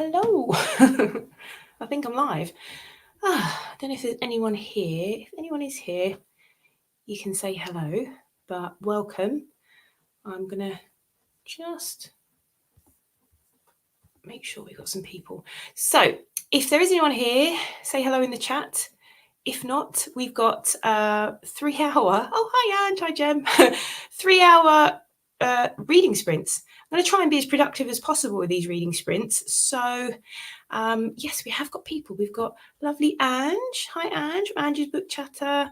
Hello. I think I'm live. I don't know if there's anyone here. If anyone is here, you can say hello, but welcome. I'm going to just make sure we've got some people. So if there is anyone here, say hello in the chat. If not, we've got 3 hour. Oh, hi, Ange. Hi, Jem. 3 hour reading sprints. I'm going to try and be as productive as possible with these reading sprints. So, yes, we have got people. We've got lovely Ange. Hi, Ange. Ange's Book Chatter.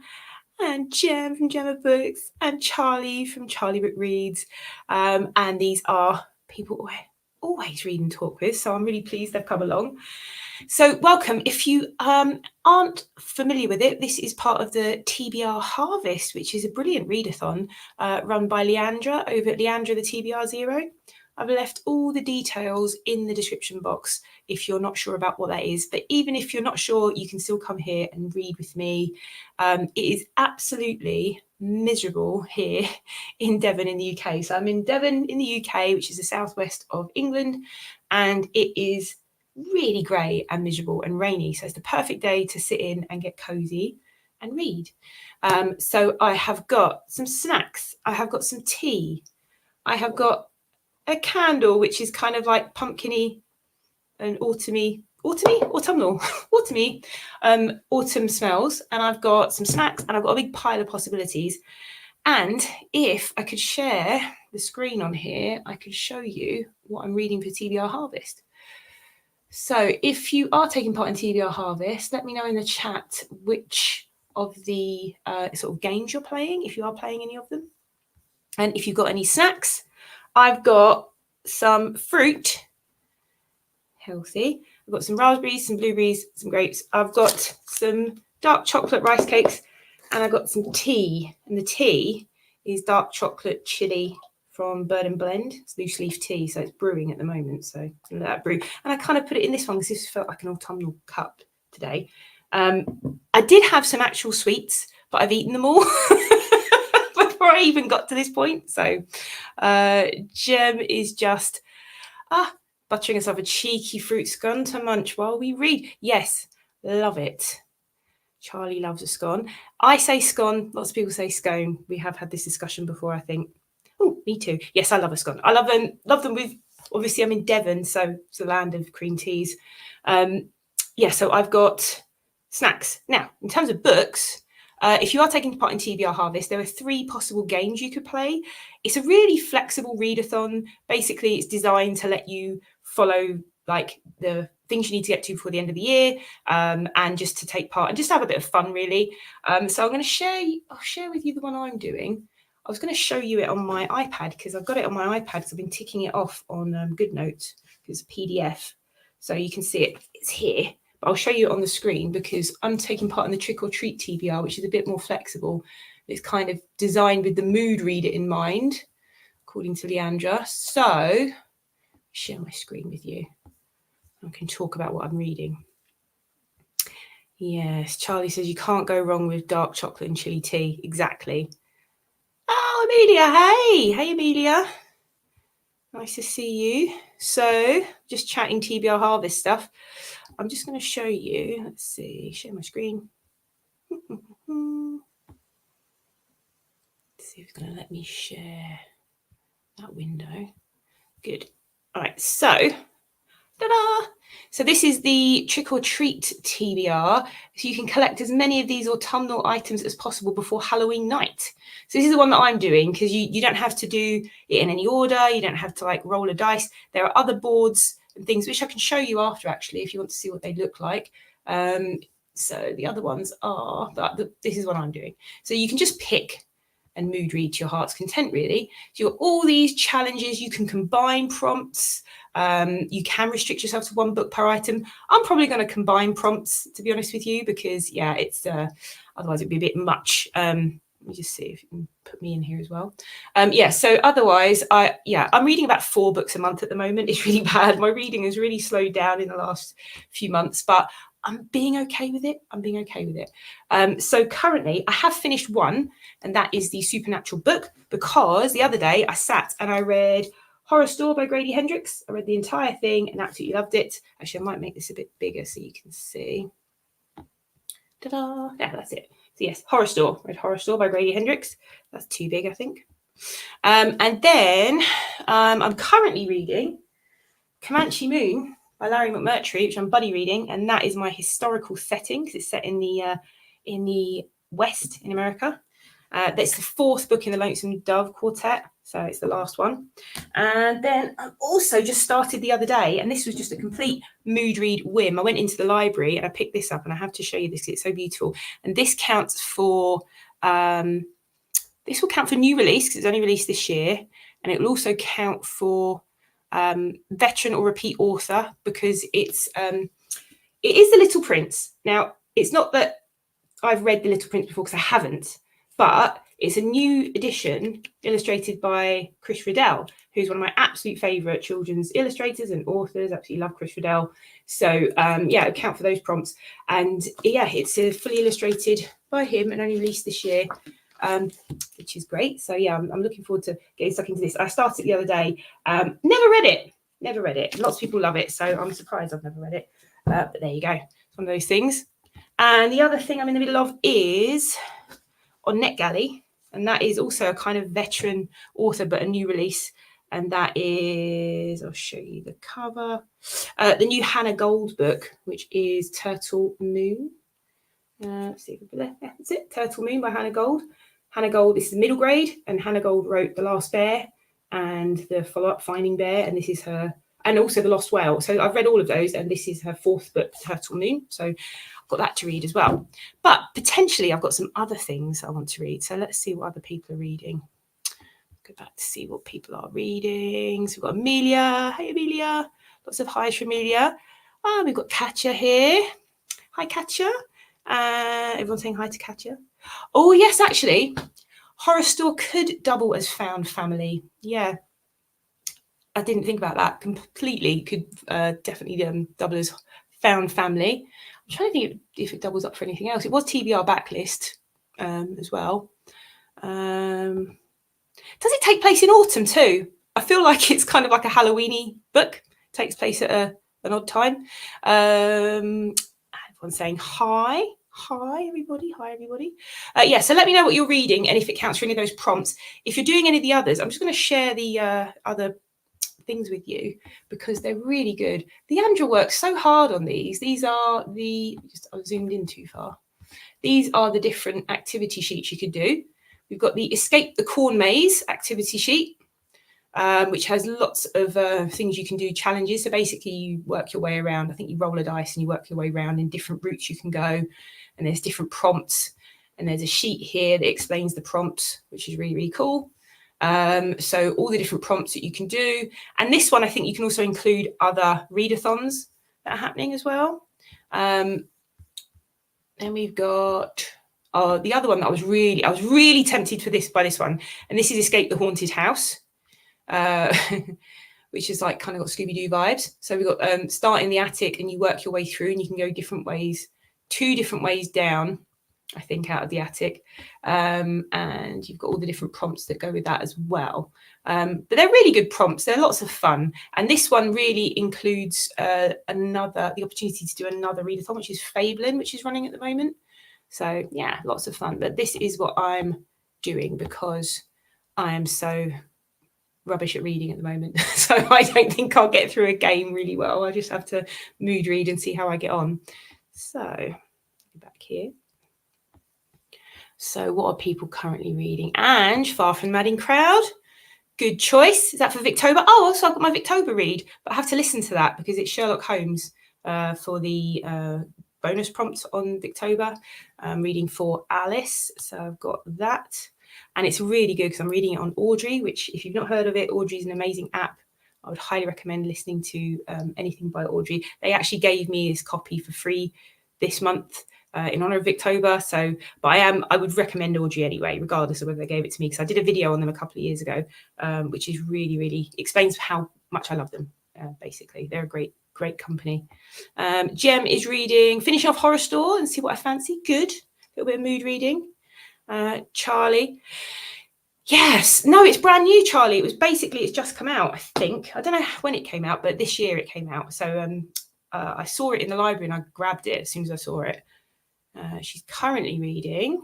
And Jem from Gemma Books. And Charlie from Charlie Book Reads. And these are people I always read and talk with. So I'm really pleased they've come along. So welcome. If you aren't familiar with it, this is part of the TBR Harvest, which is a brilliant readathon run by Leandra over at Leandra the TBR Zero. I've left all the details in the description box if you're not sure about what that is. But even if you're not sure, you can still come here and read with me. It is absolutely miserable here in Devon in the UK. So I'm in Devon in the UK, which is the southwest of England, and it is really grey and miserable and rainy. So it's the perfect day to sit in and get cozy and read. So I have got some snacks. I have got some tea. I have got a candle, which is kind of like pumpkin-y and autumny, autumnal, autumn smells. And I've got some snacks and I've got a big pile of possibilities. And if I could share the screen on here, I could show you what I'm reading for TBR Harvest. So if you are taking part in TBR Harvest, let me know in the chat which of the sort of games you're playing, if you are playing any of them. And if you've got any snacks, I've got some fruit, healthy. I've got some raspberries, some blueberries, some grapes. I've got some dark chocolate rice cakes, and I've got some tea. And the tea is dark chocolate chili from Bird and Blend. It's loose leaf tea, so it's brewing at the moment. So let that brew. And I kind of put it in this one because this felt like an autumnal cup today. I did have some actual sweets, but I've eaten them all before I even got to this point. So Jem is just buttering us off a cheeky fruit scone to munch while we read. Yes, love it. Charlie loves a scone. I say scone. Lots of people say scone. We have had this discussion before, I think. Oh, me too. Yes, I love a scone. I love them. Love them with. Obviously, I'm in Devon, so it's the land of cream teas. Yeah, so I've got snacks. Now, in terms of books, if you are taking part in TBR Harvest, there are 3 possible games you could play. It's a really flexible readathon. Basically, it's designed to let you follow like the things you need to get to before the end of the year, and just to take part and just have a bit of fun, really. So I'm going to I'll share with you the one I'm doing. I was going to show you it on my iPad because I've got it on my iPad because I've been ticking it off on GoodNotes because it's a PDF. So you can see it. It's here. But I'll show you it on the screen because I'm taking part in the Trick or Treat TBR, which is a bit more flexible. It's kind of designed with the mood reader in mind, according to Leandra. So share my screen with you. I can talk about what I'm reading. Yes, Charlie says you can't go wrong with dark chocolate and chili tea. Exactly. Oh, Amelia, hey. Hey, Amelia. Nice to see you. So just chatting TBR Harvest stuff. I'm just going to show you. Let's see. Share my screen. Let's see if it's going to let me share that window. Good. All right. So, ta-da! So this is the Trick or Treat TBR. So you can collect as many of these autumnal items as possible before Halloween night. So this is the one that I'm doing because you don't have to do it in any order. You don't have to like roll a dice. There are other boards and things which I can show you after actually if you want to see what they look like. So the other ones are, but this is what I'm doing. So you can just pick and mood read to your heart's content, really. So you've got all these challenges. You can combine prompts. You can restrict yourself to 1 book per item. I'm probably going to combine prompts, to be honest with you, because, yeah, it's otherwise it'd be a bit much. Let me just see if you can put me in here as well. Yeah, so otherwise, I'm reading about 4 books a month at the moment. It's really bad. My reading has really slowed down in the last few months, but I'm being okay with it. So currently I have finished 1, and that is the Supernatural book, because the other day I sat and I read Horror Store by Grady Hendrix. I read the entire thing and absolutely loved it. Actually, I might make this a bit bigger so you can see. Ta-da! Yeah, that's it. So yes, Horror Store. Read Horror Store by Grady Hendrix. That's too big, I think. And then I'm currently reading Comanche Moon by Larry McMurtry, which I'm buddy reading, and that is my historical setting because it's set in the West in America. That's the fourth book in the Lonesome Dove Quartet, so it's the last one. And then I also just started the other day, and this was just a complete mood read whim. I went into the library and I picked this up, and I have to show you this. It's so beautiful, and this counts for this will count for new release because it's only released this year, and it will also count for veteran or repeat author because it is The Little Prince. Now, it's not that I've read The Little Prince before because I haven't, but it's a new edition illustrated by Chris Riddell, who's one of my absolute favourite children's illustrators and authors. Absolutely love Chris Riddell. So yeah, account for those prompts. And yeah, it's fully illustrated by him and only released this year, which is great. So yeah, I'm looking forward to getting stuck into this. I started the other day. Never read it. Lots of people love it, so I'm surprised I've never read it. But there you go. It's one of those things. And the other thing I'm in the middle of is on NetGalley, and that is also a kind of veteran author, but a new release. And that is, I'll show you the cover, the new Hannah Gold book, which is Turtle Moon. Let's see, yeah, that's it, Turtle Moon by Hannah Gold. Hannah Gold, this is the middle grade, and Hannah Gold wrote The Last Bear and the follow-up Finding Bear, and this is her, and also The Lost Whale. So I've read all of those, and this is her fourth book, Turtle Moon. So I've got that to read as well. But potentially I've got some other things I want to read. So let's see what other people are reading. Go back to see what people are reading. So we've got Amelia. Hey, Amelia. Lots of highs for Amelia. Oh, we've got Katja here. Hi, Katja. Everyone's saying hi to Katja. Oh, yes, actually. Horror Store could double as found family. Yeah. I didn't think about that completely. Could definitely double as found family. I'm trying to think if it doubles up for anything else. It was TBR backlist as well. Does it take place in autumn too? I feel like it's kind of like a Halloweeny book. It takes place at an odd time. Everyone's saying hi. Hi, everybody. Hi, everybody. Yeah, so let me know what you're reading and if it counts for any of those prompts. If you're doing any of the others, I'm just going to share the other things with you because they're really good. Leandra works so hard on these. These are I've zoomed in too far. These are the different activity sheets you could do. We've got the Escape the Corn Maze activity sheet, which has lots of things you can do, challenges. So basically you work your way around. I think you roll a dice and you work your way around in different routes you can go. And there's different prompts. And there's a sheet here that explains the prompts, which is really, really cool. So all the different prompts that you can do. And this one, I think you can also include other readathons that are happening as well. Then we've got the other one that I was really tempted by this one. And this is Escape the Haunted House, which is like kind of got Scooby-Doo vibes. So we've got start in the attic and you work your way through and you can go different ways, 2 different ways down, I think, out of the attic. And you've got all the different prompts that go with that as well. But they're really good prompts. They're lots of fun. And this one really includes the opportunity to do another readathon, which is Fabelin, which is running at the moment. So yeah, lots of fun. But this is what I'm doing because I am so rubbish at reading at the moment. So I don't think I'll get through a game really well. I just have to mood read and see how I get on. So back here. So what are people currently reading? Ange, Far from the Madding Crowd. Good choice. Is that for Victober? Oh, also I've got my Victober read, but I have to listen to that because it's Sherlock Holmes for the bonus prompts on Victober. I'm reading for Alice. So I've got that. And it's really good because I'm reading it on Audrey, which if you've not heard of it, Audrey is an amazing app. I would highly recommend listening to anything by Audrey. They actually gave me this copy for free this month in honor of Victober. So, but I would recommend Audrey anyway, regardless of whether they gave it to me, because I did a video on them a couple of years ago, which is really, really explains how much I love them. Basically, they're a great company. Jem is reading, finishing off Horror Store and see what I fancy. Good, a little bit of mood reading. Charlie. Yes. No, it's brand new, Charlie. It's just come out, I think. I don't know when it came out, but this year it came out. So I saw it in the library and I grabbed it as soon as I saw it. She's currently reading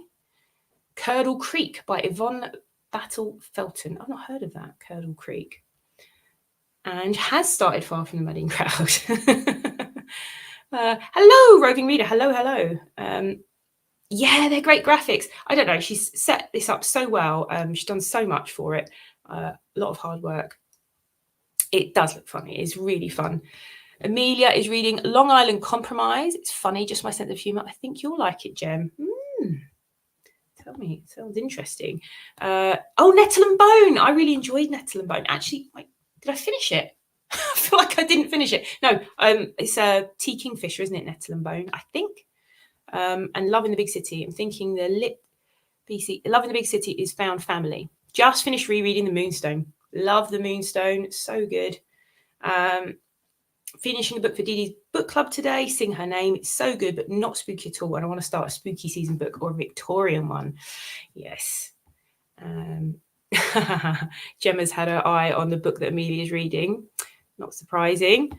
Curdle Creek by Yvonne Battle Felton. I've not heard of that, Curdle Creek. And has started Far from the Madding Crowd. Hello, roving reader. Hello. Yeah, they're great graphics. I don't know. She's set this up so well. She's done so much for it. A lot of hard work. It does look funny. It's really fun. Amelia is reading Long Island Compromise. It's funny, just my sense of humour. I think you'll like it, Jem. Tell me, it sounds interesting. Nettle and Bone. I really enjoyed Nettle and Bone. Actually, did I finish it? I feel like I didn't finish it. No, it's T. Kingfisher, isn't it? Nettle and Bone, I think. And Love in the Big City. I'm thinking Love in the Big City is Found Family. Just finished rereading The Moonstone. Love The Moonstone. So good. Finishing a book for Dee Dee's book club today, Sing Her Name. It's so good, but not spooky at all. And I want to start a spooky season book or a Victorian one. Yes. Gemma's had her eye on the book that Amelia's reading. Not surprising.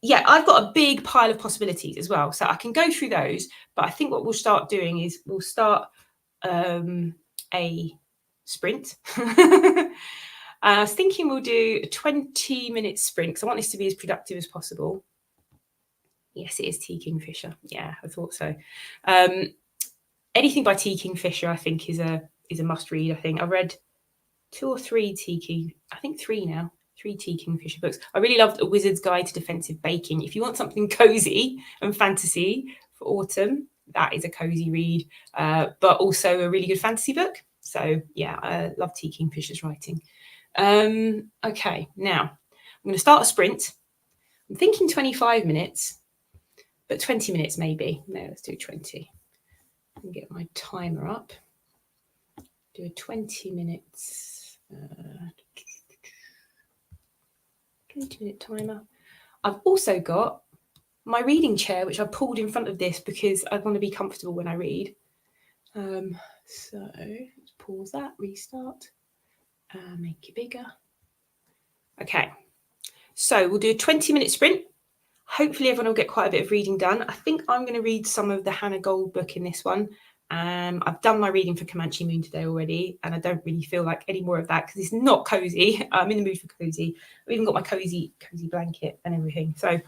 Yeah, I've got a big pile of possibilities as well. So I can go through those. But I think what we'll start doing is we'll start a sprint. I was thinking we'll do a 20-minute sprint because I want this to be as productive as possible. Yes, it is T. Kingfisher. Yeah, I thought so. Anything by T. Kingfisher, I think, is a must read. I think I've read 2 or 3 I think 3 now. 3 T. Kingfisher books. I really loved A Wizard's Guide to Defensive Baking. If you want something cozy and fantasy for autumn, that is a cozy read, but also a really good fantasy book. So yeah, I love T. Kingfisher's writing. Okay, now I'm going to start a sprint. I'm thinking 25 minutes, but 20 minutes maybe. No, let's do 20. And get my timer up. Do a 20 minutes. 20-minute timer. I've also got my reading chair, which I pulled in front of this because I want to be comfortable when I read. So let's pause that, restart, make it bigger. Okay, so we'll do a 20-minute sprint. Hopefully everyone will get quite a bit of reading done. I think I'm going to read some of the Hannah Gold book in this one. I've done my reading for Comanche Moon today already, and I don't really feel like any more of that because it's not cozy. I'm in the mood for cozy. I've even got my cozy blanket and everything. So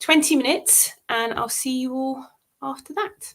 20 minutes, and I'll see you all after that.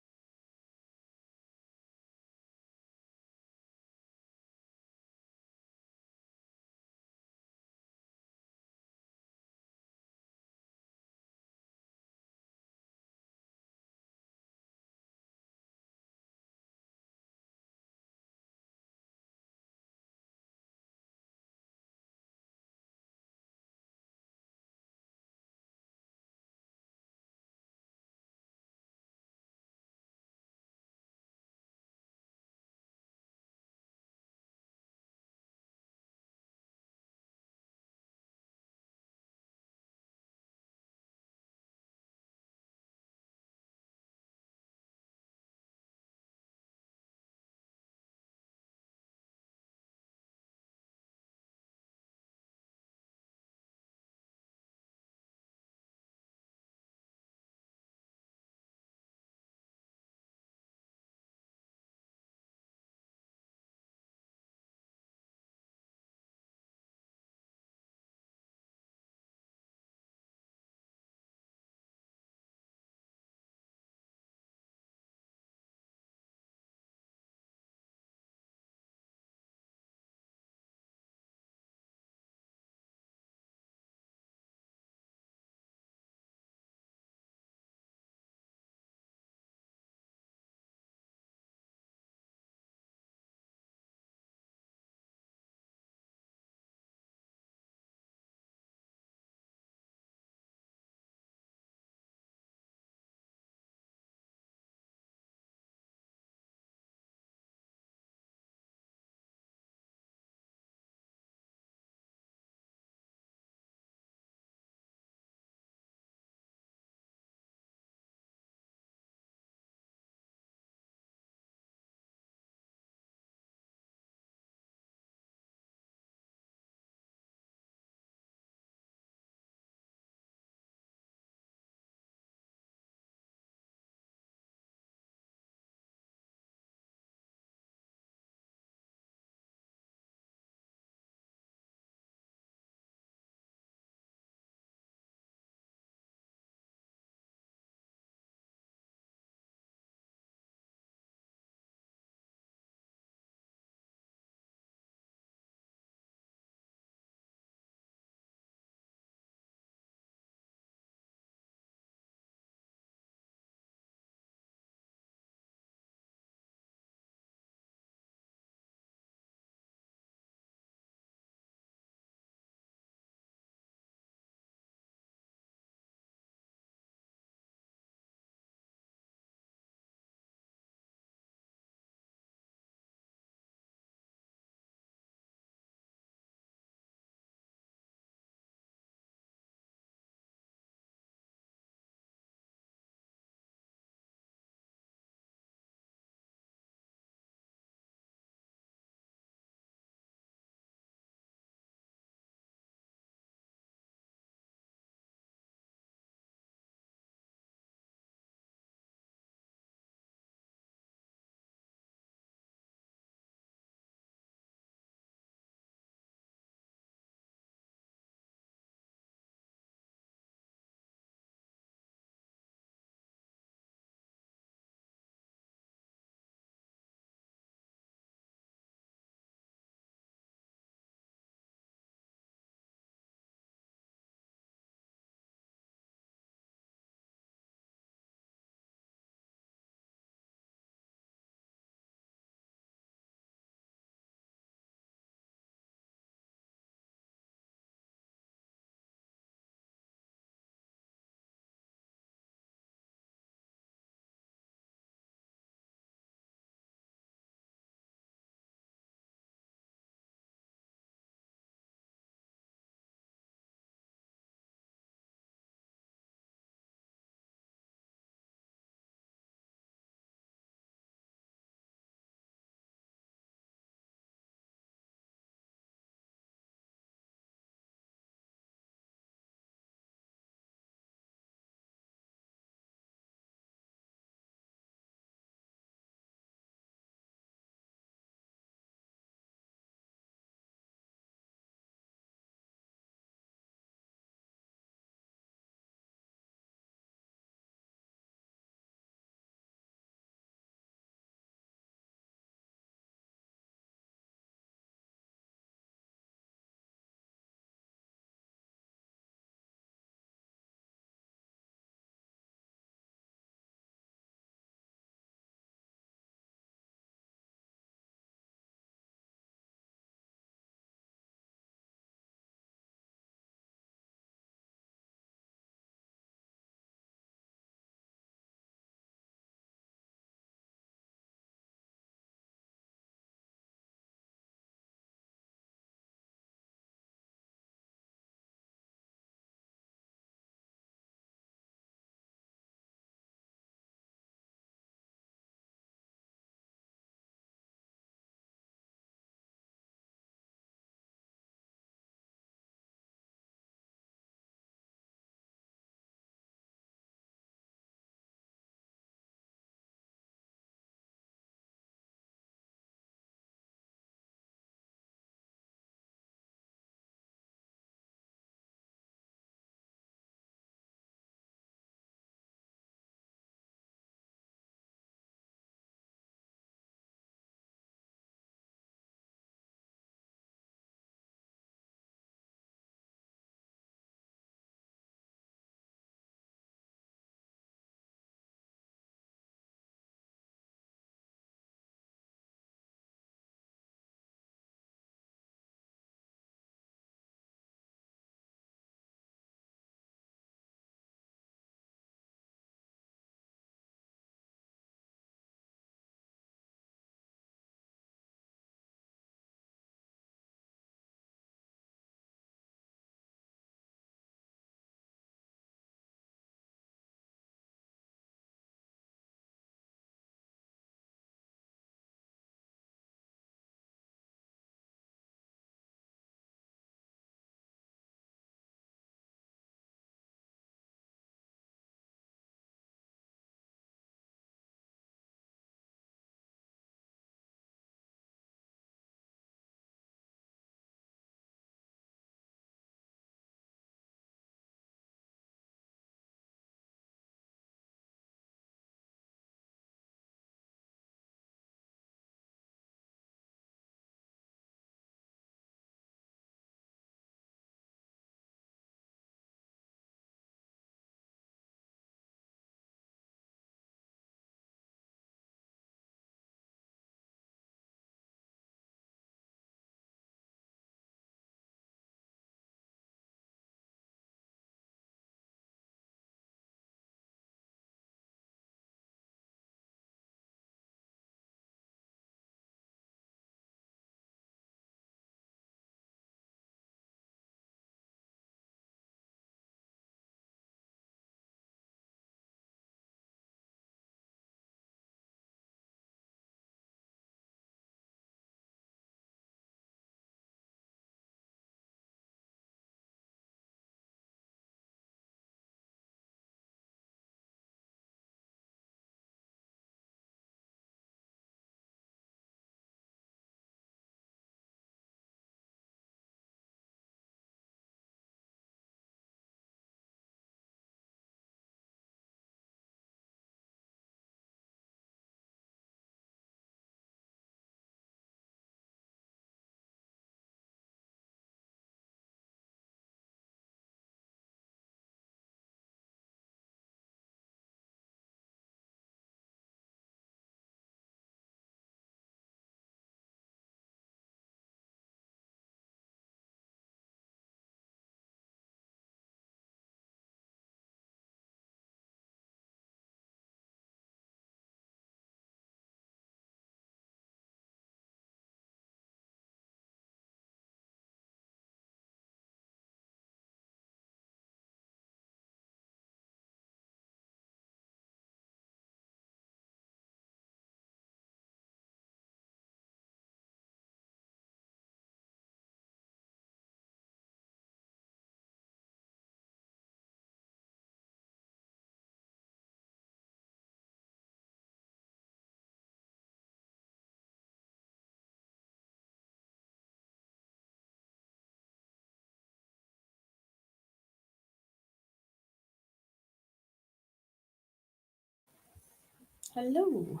Hello.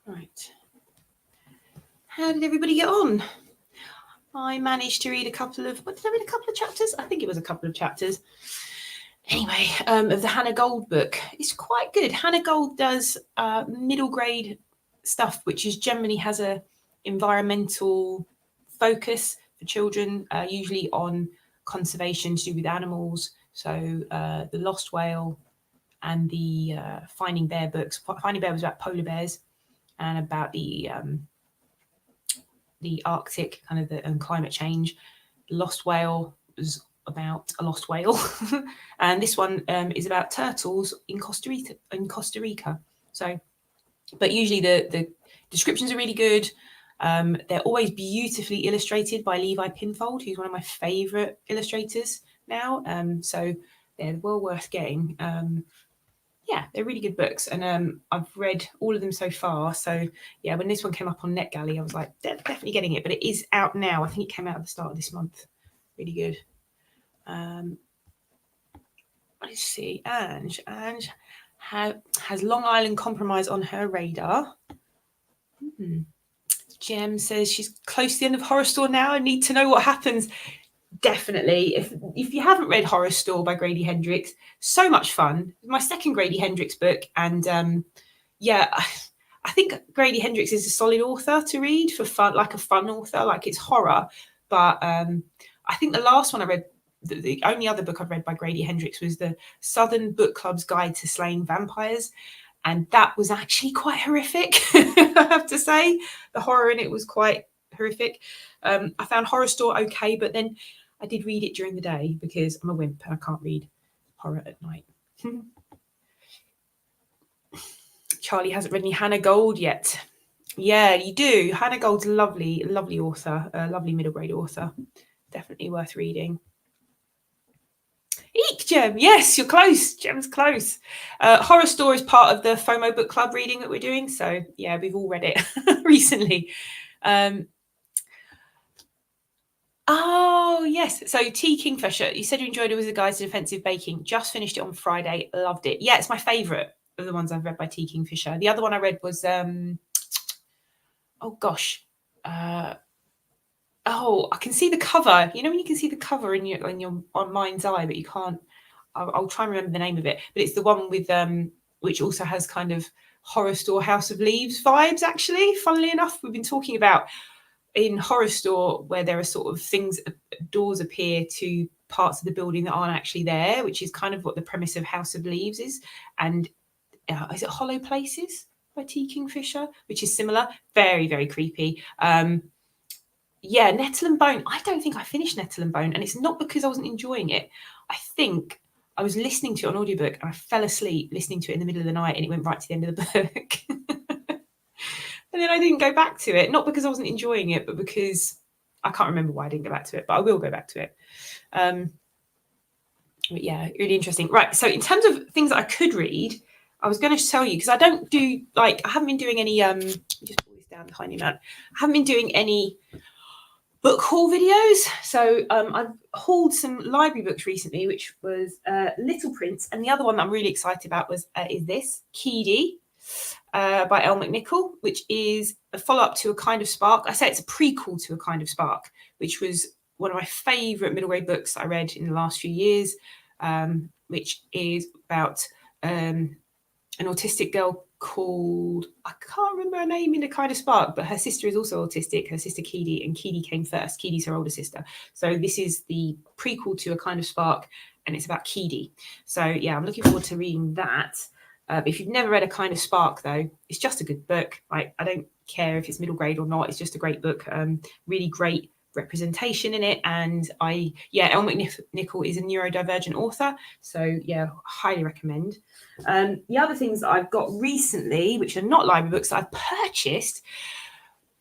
Right. How did everybody get on? I managed to read a couple of, what did I read? A couple of chapters? I think it was a couple of chapters. Anyway, of the Hannah Gold book. It's quite good. Hannah Gold does middle grade stuff, which is generally has a environmental focus for children, usually on conservation to do with animals. So the Lost Whale and the Finding Bear books. Finding Bear was about polar bears and about the Arctic kind of and climate change. The Lost Whale was about a lost whale, and this one is about turtles in Costa Rica. So, but usually the descriptions are really good. They're always beautifully illustrated by Levi Pinfold, who's one of my favourite illustrators now. So they're well worth getting. Yeah, they're really good books, and I've read all of them so far. So yeah, when this one came up on NetGalley, I was like, definitely getting it. But it is out now. I think it came out at the start of this month. Really good. Let's see, Ange has Long Island Compromise on her radar. Jem says she's close to the end of Horror Store now. I need to know what happens. Definitely. If you haven't read Horror Store by Grady Hendrix, so much fun. My second Grady Hendrix book, and yeah, I think Grady Hendrix is a solid author to read for fun, like a fun author. Like it's horror, but I think the last one I read, the only other book I've read by Grady Hendrix was the Southern Book Club's Guide to Slaying Vampires. And that was actually quite horrific, I have to say. The horror in it was quite horrific. I found Horror Store okay, but then I did read it during the day because I'm a wimp and I can't read horror at night. Charlie hasn't read any Hannah Gold yet. Yeah, you do. Hannah Gold's a lovely, lovely author, a lovely middle grade author. Definitely worth reading. Eek, Jem. Yes, you're close. Jem's close. Horror Store is part of the FOMO book club reading that we're doing. So, yeah, we've all read it recently. Oh, yes. So, T. Kingfisher, you said you enjoyed it with the Guide to Defensive Baking. Just finished it on Friday. Loved it. Yeah, it's my favourite of the ones I've read by T. Kingfisher. The other one I read was, oh, gosh. Oh, I can see the cover. You know when you can see the cover in your on mind's eye, but you can't. I'll try and remember the name of it. But it's the one with which also has kind of Horror Store House of Leaves vibes. Actually, funnily enough, we've been talking about in Horror Store where there are sort of things, doors appear to parts of the building that aren't actually there, which is kind of what the premise of House of Leaves is. And is it Hollow Places by T. Kingfisher, which is similar? Very, very creepy. Yeah, Nettle and Bone. I don't think I finished Nettle and Bone, and it's not because I wasn't enjoying it. I think I was listening to it on audiobook and I fell asleep listening to it in the middle of the night and it went right to the end of the book. And then I didn't go back to it, not because I wasn't enjoying it, but because I can't remember why I didn't go back to it, but I will go back to it. But yeah, really interesting. Right, so in terms of things that I could read, I was going to tell you, because I don't do, like, I haven't been doing any, just pull this down a tiny amount. I haven't been doing any book haul videos. So I've hauled some library books recently, which was Little Prince, and the other one that I'm really excited about was is this Keedy by Elle McNichol, which is a follow-up to A Kind of Spark. I say it's a prequel to A Kind of Spark, which was one of my favourite middle grade books I read in the last few years, which is about an autistic girl called, I can't remember her name in A Kind of Spark, but her sister is also autistic, her sister Keedy, and Keedy came first. Keedy's her older sister. So this is the prequel to A Kind of Spark, and it's about Keedy. So yeah, I'm looking forward to reading that. If you've never read A Kind of Spark, though, it's just a good book. Like, I don't care if it's middle grade or not. It's just a great book. Really great representation in it. And Elle McNichol is a neurodivergent author. So yeah, highly recommend. The other things that I've got recently, which are not library books that I've purchased,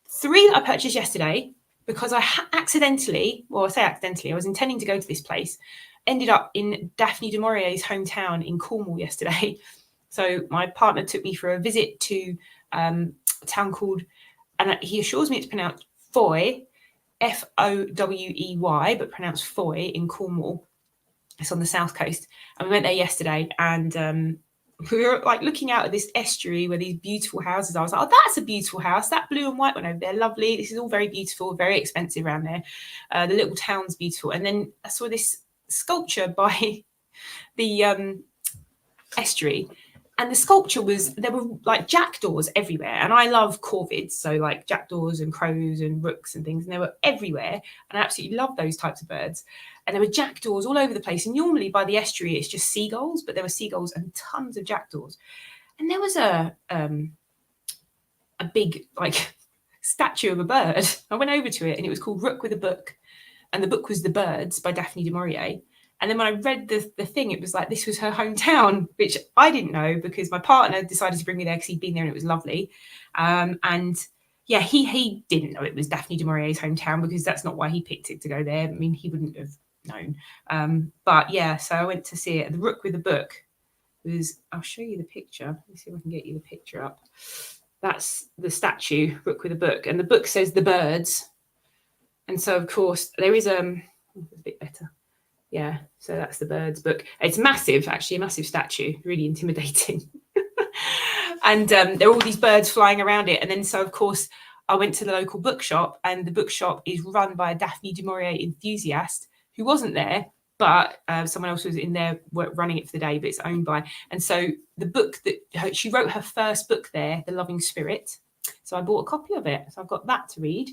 3 that I purchased yesterday because I accidentally, well, I say accidentally, I was intending to go to this place, ended up in Daphne du Maurier's hometown in Cornwall yesterday. So my partner took me for a visit to a town called, and he assures me it's pronounced Foy, Fowey, but pronounced Foy in Cornwall. It's on the south coast. And we went there yesterday, and we were like looking out at this estuary where these beautiful houses are. I was like, oh, that's a beautiful house. That blue and white one over there, lovely. This is all very beautiful, very expensive around there. The little town's beautiful. And then I saw this sculpture by the estuary. And the sculpture there were like jackdaws everywhere. And I love corvids, so like jackdaws and crows and rooks and things. And they were everywhere. And I absolutely love those types of birds. And there were jackdaws all over the place. And normally by the estuary, it's just seagulls, but there were seagulls and tons of jackdaws. And there was a big like statue of a bird. I went over to it and it was called Rook with a Book. And the book was The Birds by Daphne du Maurier. And then when I read the thing, it was like, this was her hometown, which I didn't know because my partner decided to bring me there because he'd been there and it was lovely. And yeah, he didn't know it was Daphne du Maurier's hometown because that's not why he picked it to go there. I mean, he wouldn't have known. But yeah, so I went to see it. The Rook with the Book was, I'll show you the picture. Let me see if I can get you the picture up. That's the statue, Rook with a Book. And the book says The Birds. And so, of course, there is a bit better. Yeah, so that's the Birds book. It's massive, actually, a massive statue, really intimidating. And there are all these birds flying around it. And then, so, of course, I went to the local bookshop, and the bookshop is run by a Daphne du Maurier enthusiast who wasn't there, but someone else was in there running it for the day, but it's owned by. And so the book that she wrote her first book there, The Loving Spirit. So I bought a copy of it. So I've got that to read.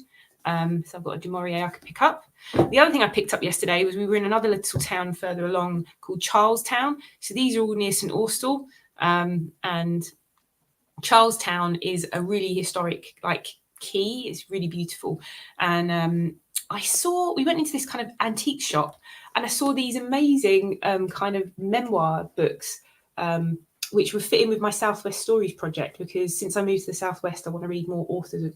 So I've got a du Maurier I could pick up. The other thing I picked up yesterday was we were in another little town further along called Charlestown. So these are all near St Austell. And Charlestown is a really historic quay. It's really beautiful. And we went into this kind of antique shop and I saw these amazing kind of memoir books, which were fitting with my Southwest Stories project, because since I moved to the Southwest, I want to read more authors of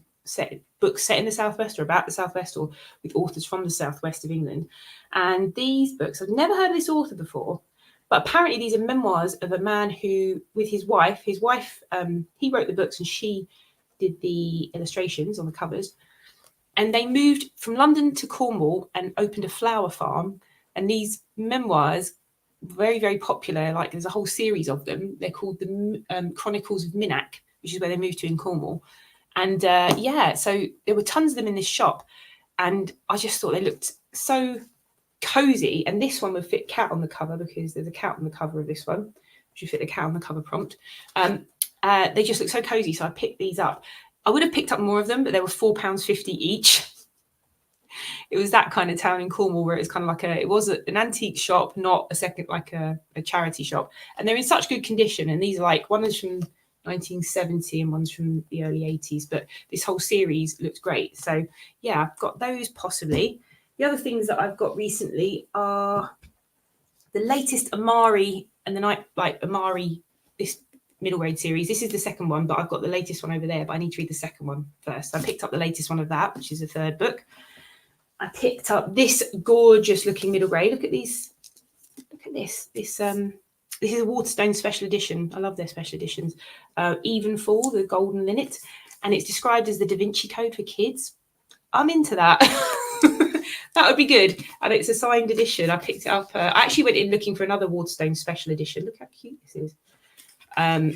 books set in the Southwest or about the Southwest or with authors from the Southwest of England. And these books, I've never heard of this author before, but apparently these are memoirs of a man who, with his wife, he wrote the books and she did the illustrations on the covers. And they moved from London to Cornwall and opened a flower farm. And these memoirs, very, very popular, like there's a whole series of them. They're called the Chronicles of Minack, which is where they moved to in Cornwall. And so there were tons of them in this shop. And I just thought they looked so cozy. And this one would fit cat on the cover because there's a cat on the cover of this one, which would fit the cat on the cover prompt. They just look so cozy. So I picked these up. I would have picked up more of them, but they were £4.50 each. It was that kind of town in Cornwall where it's kind of like it was an antique shop, not a charity shop. And they're in such good condition. And these are one is from 1970 and one's from the early 80s, but this whole series looks great. So yeah, I've got those possibly. The other things that I've got recently are the latest Amari and the Night Amari, this middle grade series. This is the second one, but I've got the latest one over there, but I need to read the second one first. So I picked up the latest one of that, which is the third book. I picked up this gorgeous looking middle grade. Look at these. Look at this. This is a Waterstone special edition. I love their special editions. Even Fall, the golden linnet. And it's described as the Da Vinci Code for kids. I'm into that. That would be good. And it's a signed edition. I picked it up. I actually went in looking for another Waterstone special edition. Look how cute this is. I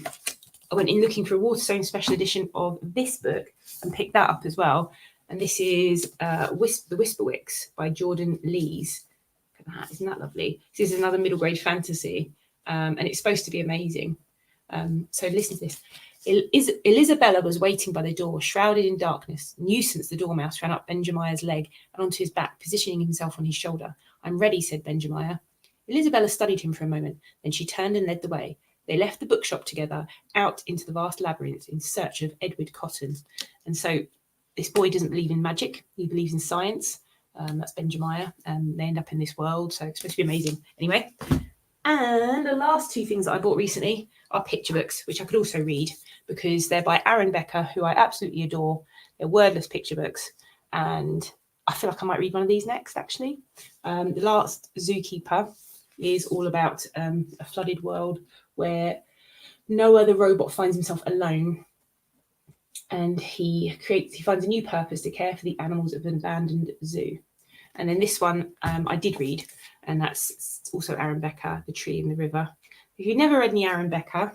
went in looking for a Waterstone special edition of this book and picked that up as well. And this is The Whisperwicks by Jordan Lees. Look at that. Isn't that lovely? This is another middle grade fantasy. And it's supposed to be amazing. So listen to this. Elisabella was waiting by the door, shrouded in darkness. Nuisance, the dormouse, ran up Benjamiah's leg and onto his back, positioning himself on his shoulder. I'm ready, said Benjamiah. Elisabella studied him for a moment. Then she turned and led the way. They left the bookshop together, out into the vast labyrinth in search of Edward Cotton. And so this boy doesn't believe in magic. He believes in science. That's Benjamiah. And they end up in this world. So it's supposed to be amazing. Anyway. And the last two things that I bought recently are picture books, which I could also read because they're by Aaron Becker, who I absolutely adore. They're wordless picture books. And I feel like I might read one of these next, actually. The Last Zookeeper is all about a flooded world where no other robot finds himself alone. And he finds a new purpose to care for the animals of an abandoned zoo. And then this one I did read, and that's also Aaron Becker, The Tree in the River. If you've never read any Aaron Becker,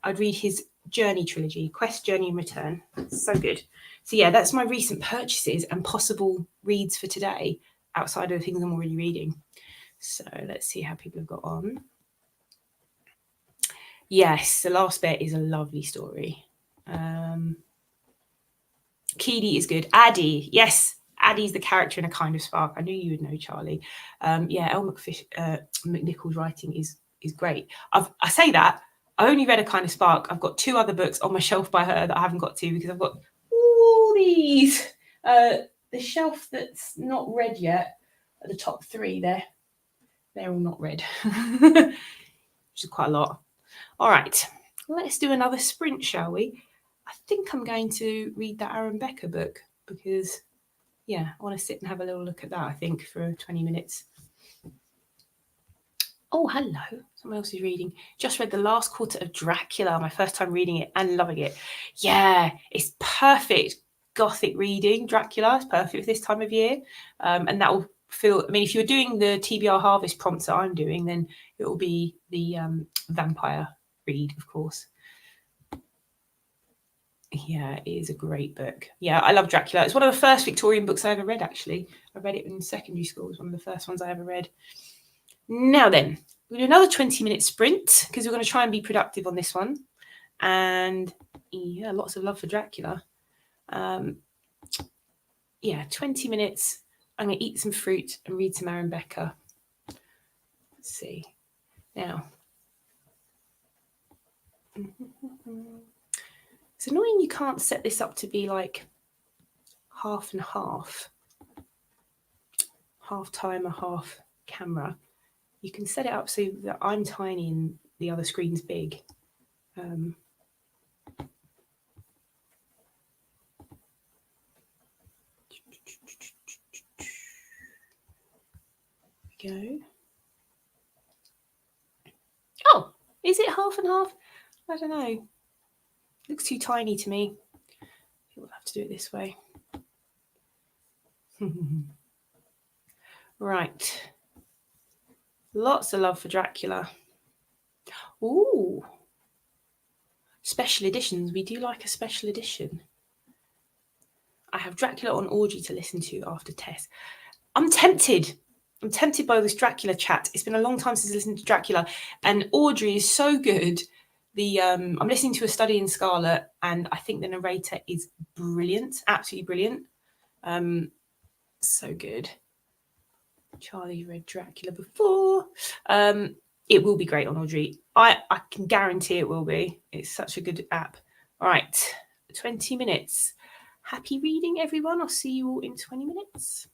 I'd read his Journey trilogy, Quest, Journey and Return. So good. So yeah, that's my recent purchases and possible reads for today outside of the things I'm already reading. So let's see how people have got on. Yes, the last bit is a lovely story. Keedy is good. Addie, yes, Addie's the character in A Kind of Spark. I knew you would know, Charlie. Yeah, Elle McNichol's writing is great. I say that I only read A Kind of Spark. I've got 2 other books on my shelf by her that I haven't got to because I've got all these. The shelf that's not read yet, at the top 3 there, they're all not read, which is quite a lot. All right, let's do another sprint, shall we? I think I'm going to read that Aaron Becker book because, yeah, I want to sit and have a little look at that, I think, for 20 minutes. Oh, hello. Someone else is reading. Just read the last quarter of Dracula, my first time reading it and loving it. Yeah, it's perfect gothic reading. Dracula is perfect for this time of year. And that will feel, I mean, if you're doing the TBR Harvest prompts that I'm doing, then it will be the vampire read, of course. Yeah, it is a great book. Yeah, I love Dracula. It's one of the first Victorian books I ever read, actually. I read it in secondary school. It was one of the first ones I ever read. Now then, we're going to do another 20-minute sprint because we're going to try and be productive on this one. And yeah, lots of love for Dracula. Yeah, 20 minutes. I'm going to eat some fruit and read some Aaron Becker. Let's see. Now, it's annoying you can't set this up to be like half and half timer, half camera. You can set it up so that I'm tiny and the other screen's big. Go. Oh, is it half and half? I don't know. Looks too tiny to me. We'll have to do it this way. Right. Lots of love for Dracula. Ooh. Special editions. We do like a special edition. I have Dracula on Audrey to listen to after Tess. I'm tempted. I'm tempted by this Dracula chat. It's been a long time since I listened to Dracula, and Audrey is so good. I'm listening to A Study in Scarlet, and I think the narrator is brilliant, absolutely brilliant. So good. Charlie read Dracula before. It will be great on Audrey. I can guarantee it will be. It's such a good app. All right, 20 minutes. Happy reading, everyone. I'll see you all in 20 minutes.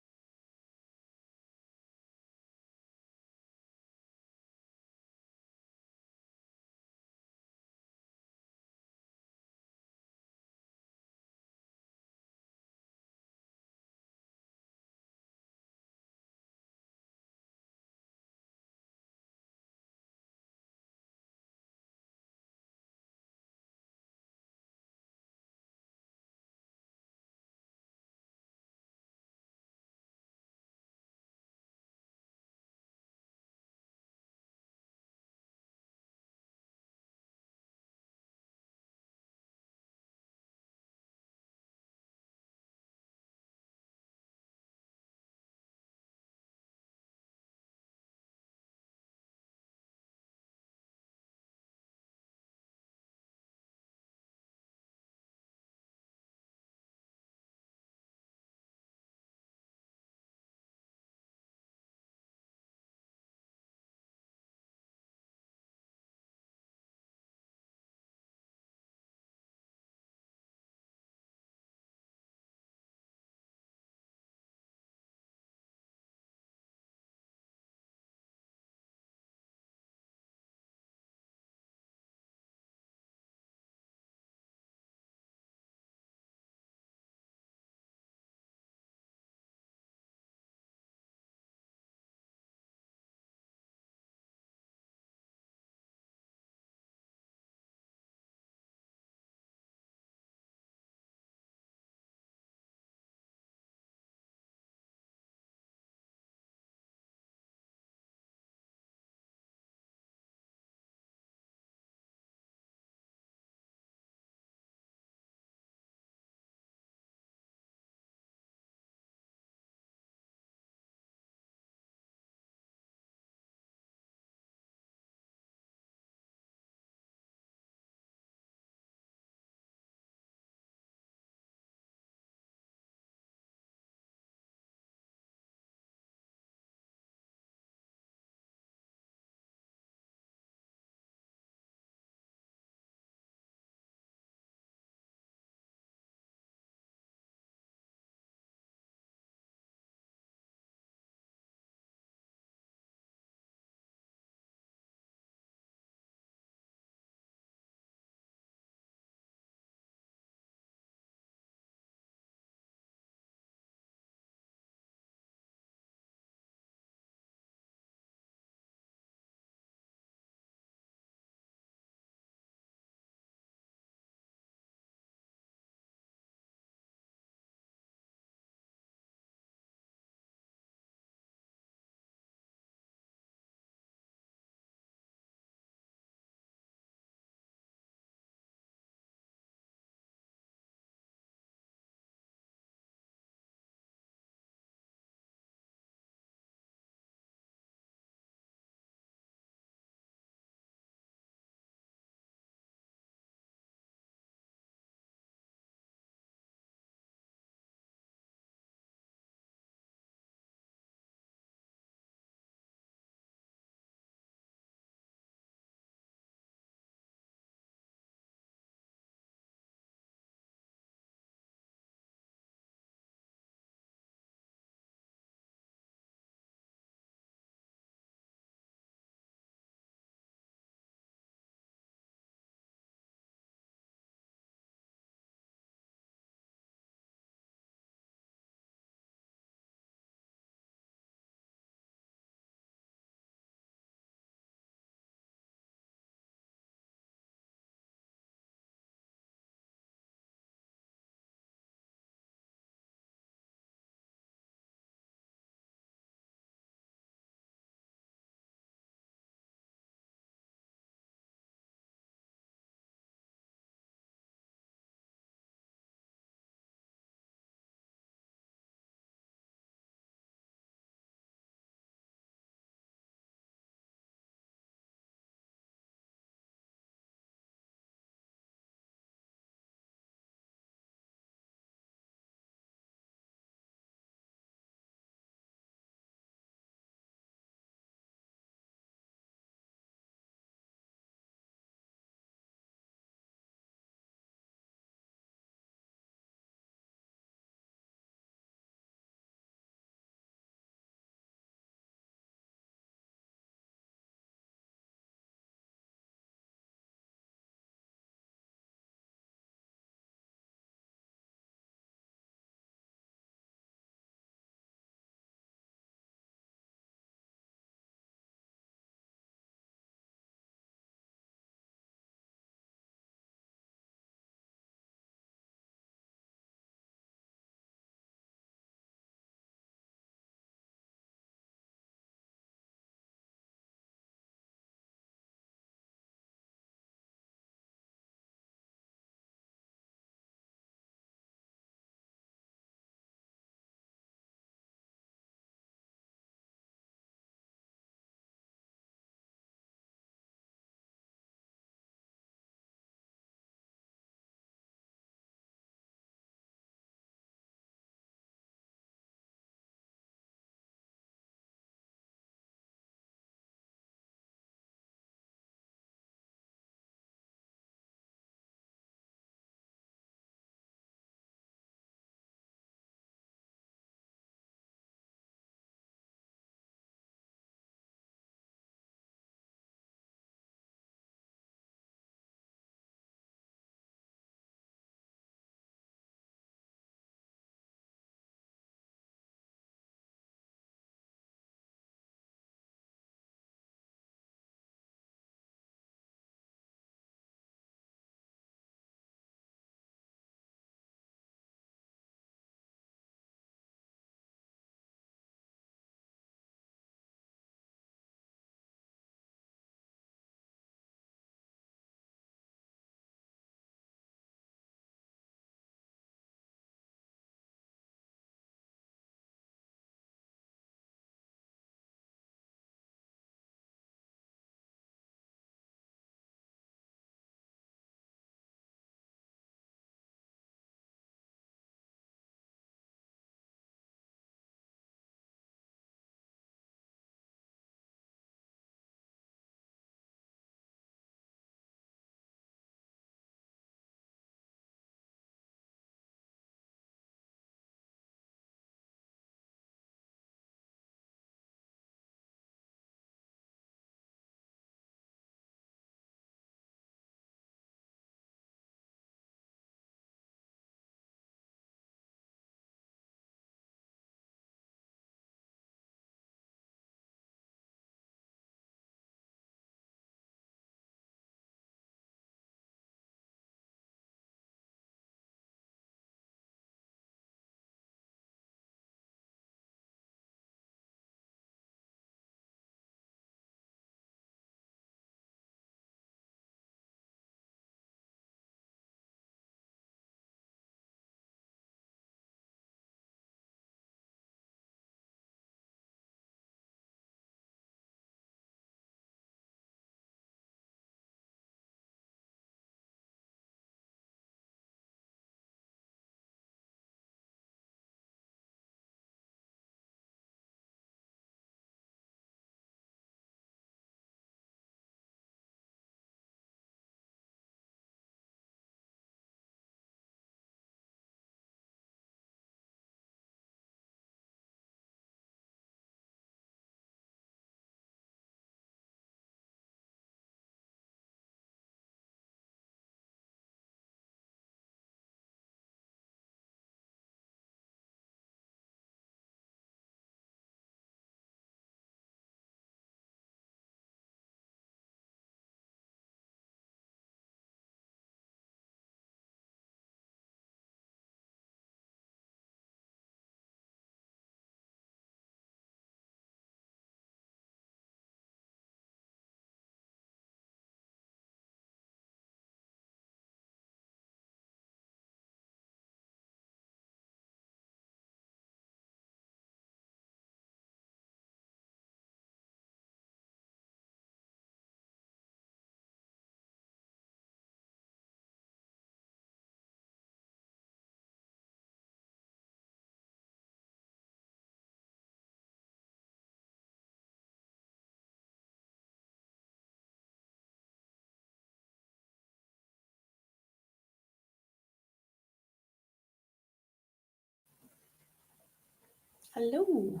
Hello.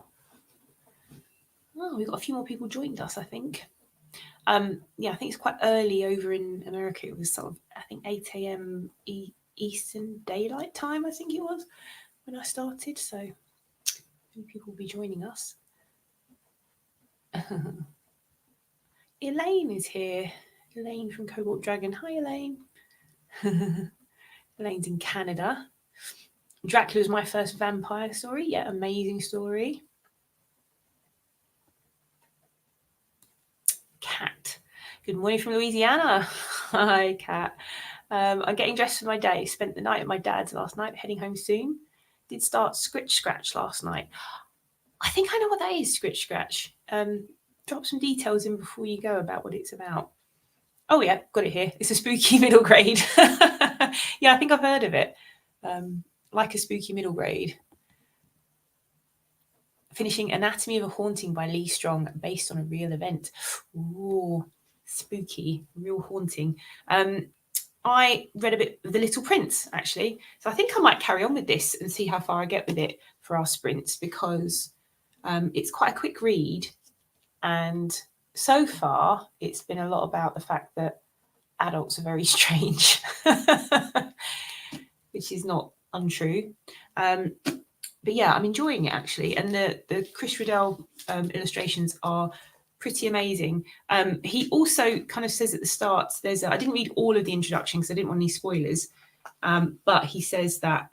Oh, we've got a few more people joined us, I think. Yeah, I think it's quite early over in America. It was sort of, I think, 8 a.m. Eastern Daylight Time, I think it was, when I started. So many people will be joining us. Elaine is here. Elaine from Cobalt Dragon. Hi, Elaine. Elaine's in Canada. Dracula's my first vampire story. Yeah, amazing story. Cat. Good morning from Louisiana. Hi, Cat. I'm getting dressed for my day. Spent the night at my dad's last night, heading home soon. Did start Scritch Scratch last night. I think I know what that is, Scritch Scratch. Drop some details in before you go about what it's about. Oh yeah, got it here. It's a spooky middle grade. Yeah, I think I've heard of it. Like a spooky middle grade. Finishing Anatomy of a Haunting by Lee Strong, based on a real event. Ooh, spooky, real haunting. I read a bit of The Little Prince, actually. So I think I might carry on with this and see how far I get with it for our sprints, because it's quite a quick read. And so far, it's been a lot about the fact that adults are very strange, which is not untrue. But yeah, I'm enjoying it, actually. And the Chris Riddell illustrations are pretty amazing. He also kind of says at the start, I didn't read all of the introduction because I didn't want any spoilers, but he says that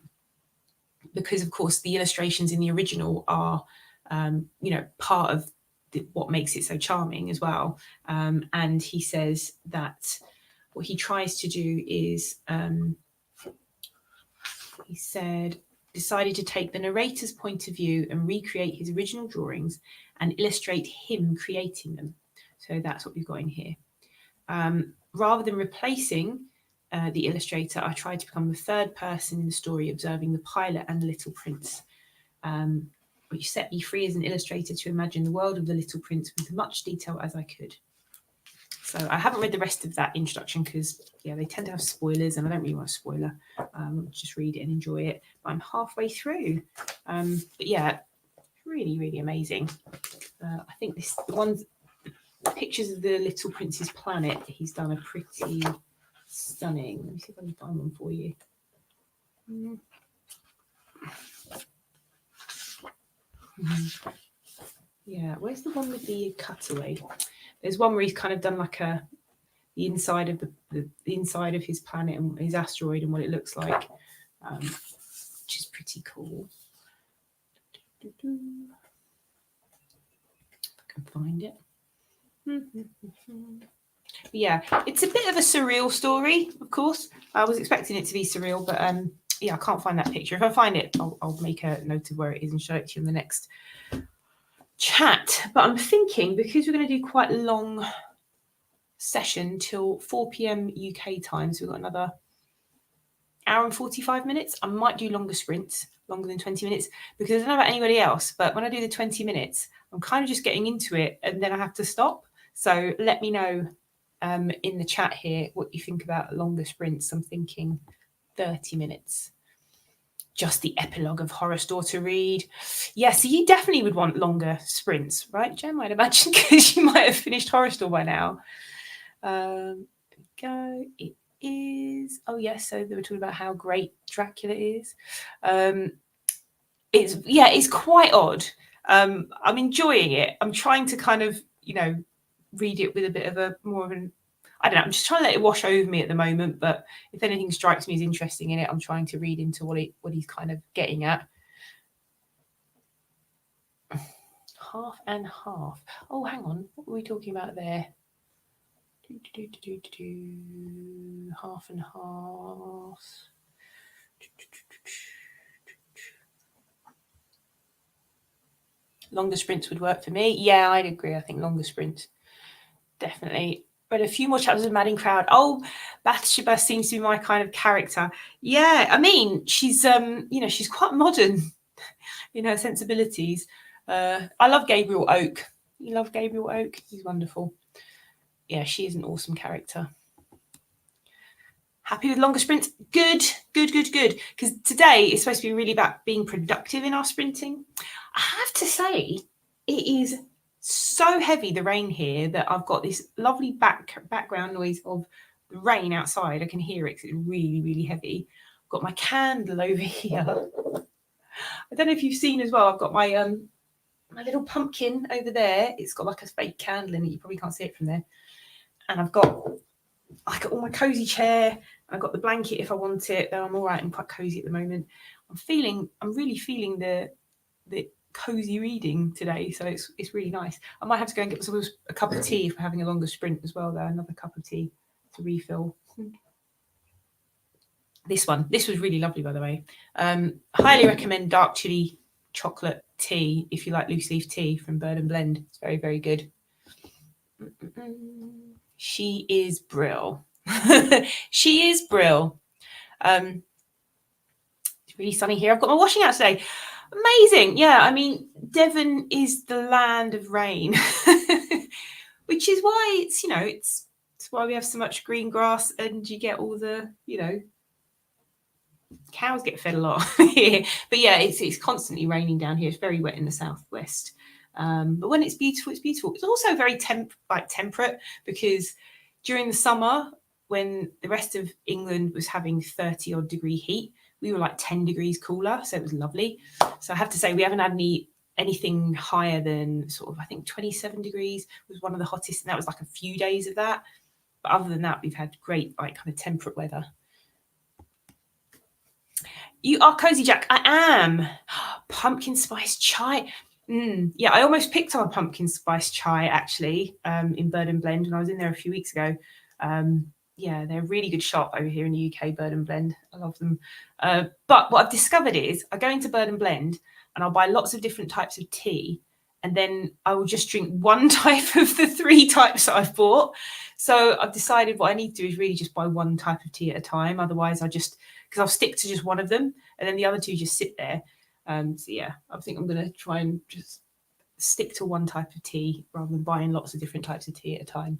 because, of course, the illustrations in the original are, part of what makes it so charming as well. And he says that what he tries to do is, he said, decided to take the narrator's point of view and recreate his original drawings and illustrate him creating them. So that's what we've got in here. Rather than replacing the illustrator, I tried to become the third person in the story, observing the pilot and the Little Prince, which set me free as an illustrator to imagine the world of the Little Prince with as much detail as I could. So I haven't read the rest of that introduction because, yeah, they tend to have spoilers and I don't really want a spoiler. Just read it and enjoy it. But I'm halfway through. But yeah, really, really amazing. I think the pictures of the Little Prince's planet he's done are pretty stunning. Let me see if I can find one for you. Yeah, where's the one with the cutaway? There's one where he's kind of done like the inside of the inside of his planet and his asteroid and what it looks like, which is pretty cool. If I can find it. Yeah, it's a bit of a surreal story, of course. I was expecting it to be surreal, but yeah, I can't find that picture. If I find it, I'll make a note of where it is and show it to you in the next chat. But I'm thinking, because we're going to do quite a long session till 4 p.m. UK time, so we've got another hour and 45 minutes. I might do longer sprints, longer than 20 minutes, because I don't know about anybody else, but when I do the 20 minutes, I'm kind of just getting into it and then I have to stop. So let me know in the chat here what you think about longer sprints. I'm thinking 30 minutes. Just the epilogue of Horrorstore to read. Yeah, so you definitely would want longer sprints, right, Jem? I'd imagine, because you might have finished Horrorstore by now. There we go. It is. Oh yes, so they were talking about how great Dracula is. It's quite odd. I'm enjoying it. I'm trying to kind of, read it with a bit of a more of an, I don't know, I'm just trying to let it wash over me at the moment, but if anything strikes me as interesting in it, I'm trying to read into what he's kind of getting at. Half and half. Oh, hang on. What were we talking about there? Half and half. Longer sprints would work for me. Yeah, I'd agree. I think longer sprints. Definitely. Read a few more chapters of Madding Crowd. Oh, Bathsheba seems to be my kind of character. Yeah, I mean, she's she's quite modern in her sensibilities. I love Gabriel Oak. You love Gabriel Oak? He's wonderful. Yeah, she is an awesome character. Happy with longer sprints? Good. Because today is supposed to be really about being productive in our sprinting. I have to say, it is so heavy, the rain here, that I've got this lovely background noise of the rain outside. I can hear it because it's really, really heavy. I've got my candle over here. I don't know if you've seen as well, I've got my my little pumpkin over there. It's got like a fake candle in it. You probably can't see it from there. And I've got all my cozy chair. I've got the blanket if I want it, though I'm all right. I'm quite cozy at the moment. I'm really feeling the cozy reading today, so it's really nice. I might have to go and get myself a cup of tea if we're having a longer sprint as well, though. Another cup of tea to refill. This was really lovely, by the way. Highly recommend dark chili chocolate tea if you like loose leaf tea from Bird and Blend. It's very, very good. She is brill. She is brill. It's really sunny here. I've got my washing out today. Amazing. Yeah, I mean, Devon is the land of rain, which is why it's why we have so much green grass, and you get all the, cows get fed a lot here. But yeah, it's constantly raining down here. It's very wet in the southwest. But when it's beautiful, it's beautiful. It's also very temperate, because during the summer, when the rest of England was having 30 odd degree heat, we were like 10 degrees cooler. So it was lovely. So I have to say, we haven't had anything higher than sort of, I think 27 degrees was one of the hottest. And that was like a few days of that. But other than that, we've had great, kind of temperate weather. You are Cozy Jack. I am. Pumpkin spice chai. Yeah, I almost picked up a pumpkin spice chai actually in Bird and Blend when I was in there a few weeks ago. Yeah, they're a really good shop over here in the UK, Bird and Blend. I love them. But what I've discovered is I go into Bird and Blend and I'll buy lots of different types of tea, and then I will just drink one type of the 3 types that I've bought. So I've decided what I need to do is really just buy one type of tea at a time. Otherwise, because I'll stick to just one of them, and then the other 2 just sit there. So yeah, I think I'm going to try and just stick to one type of tea rather than buying lots of different types of tea at a time.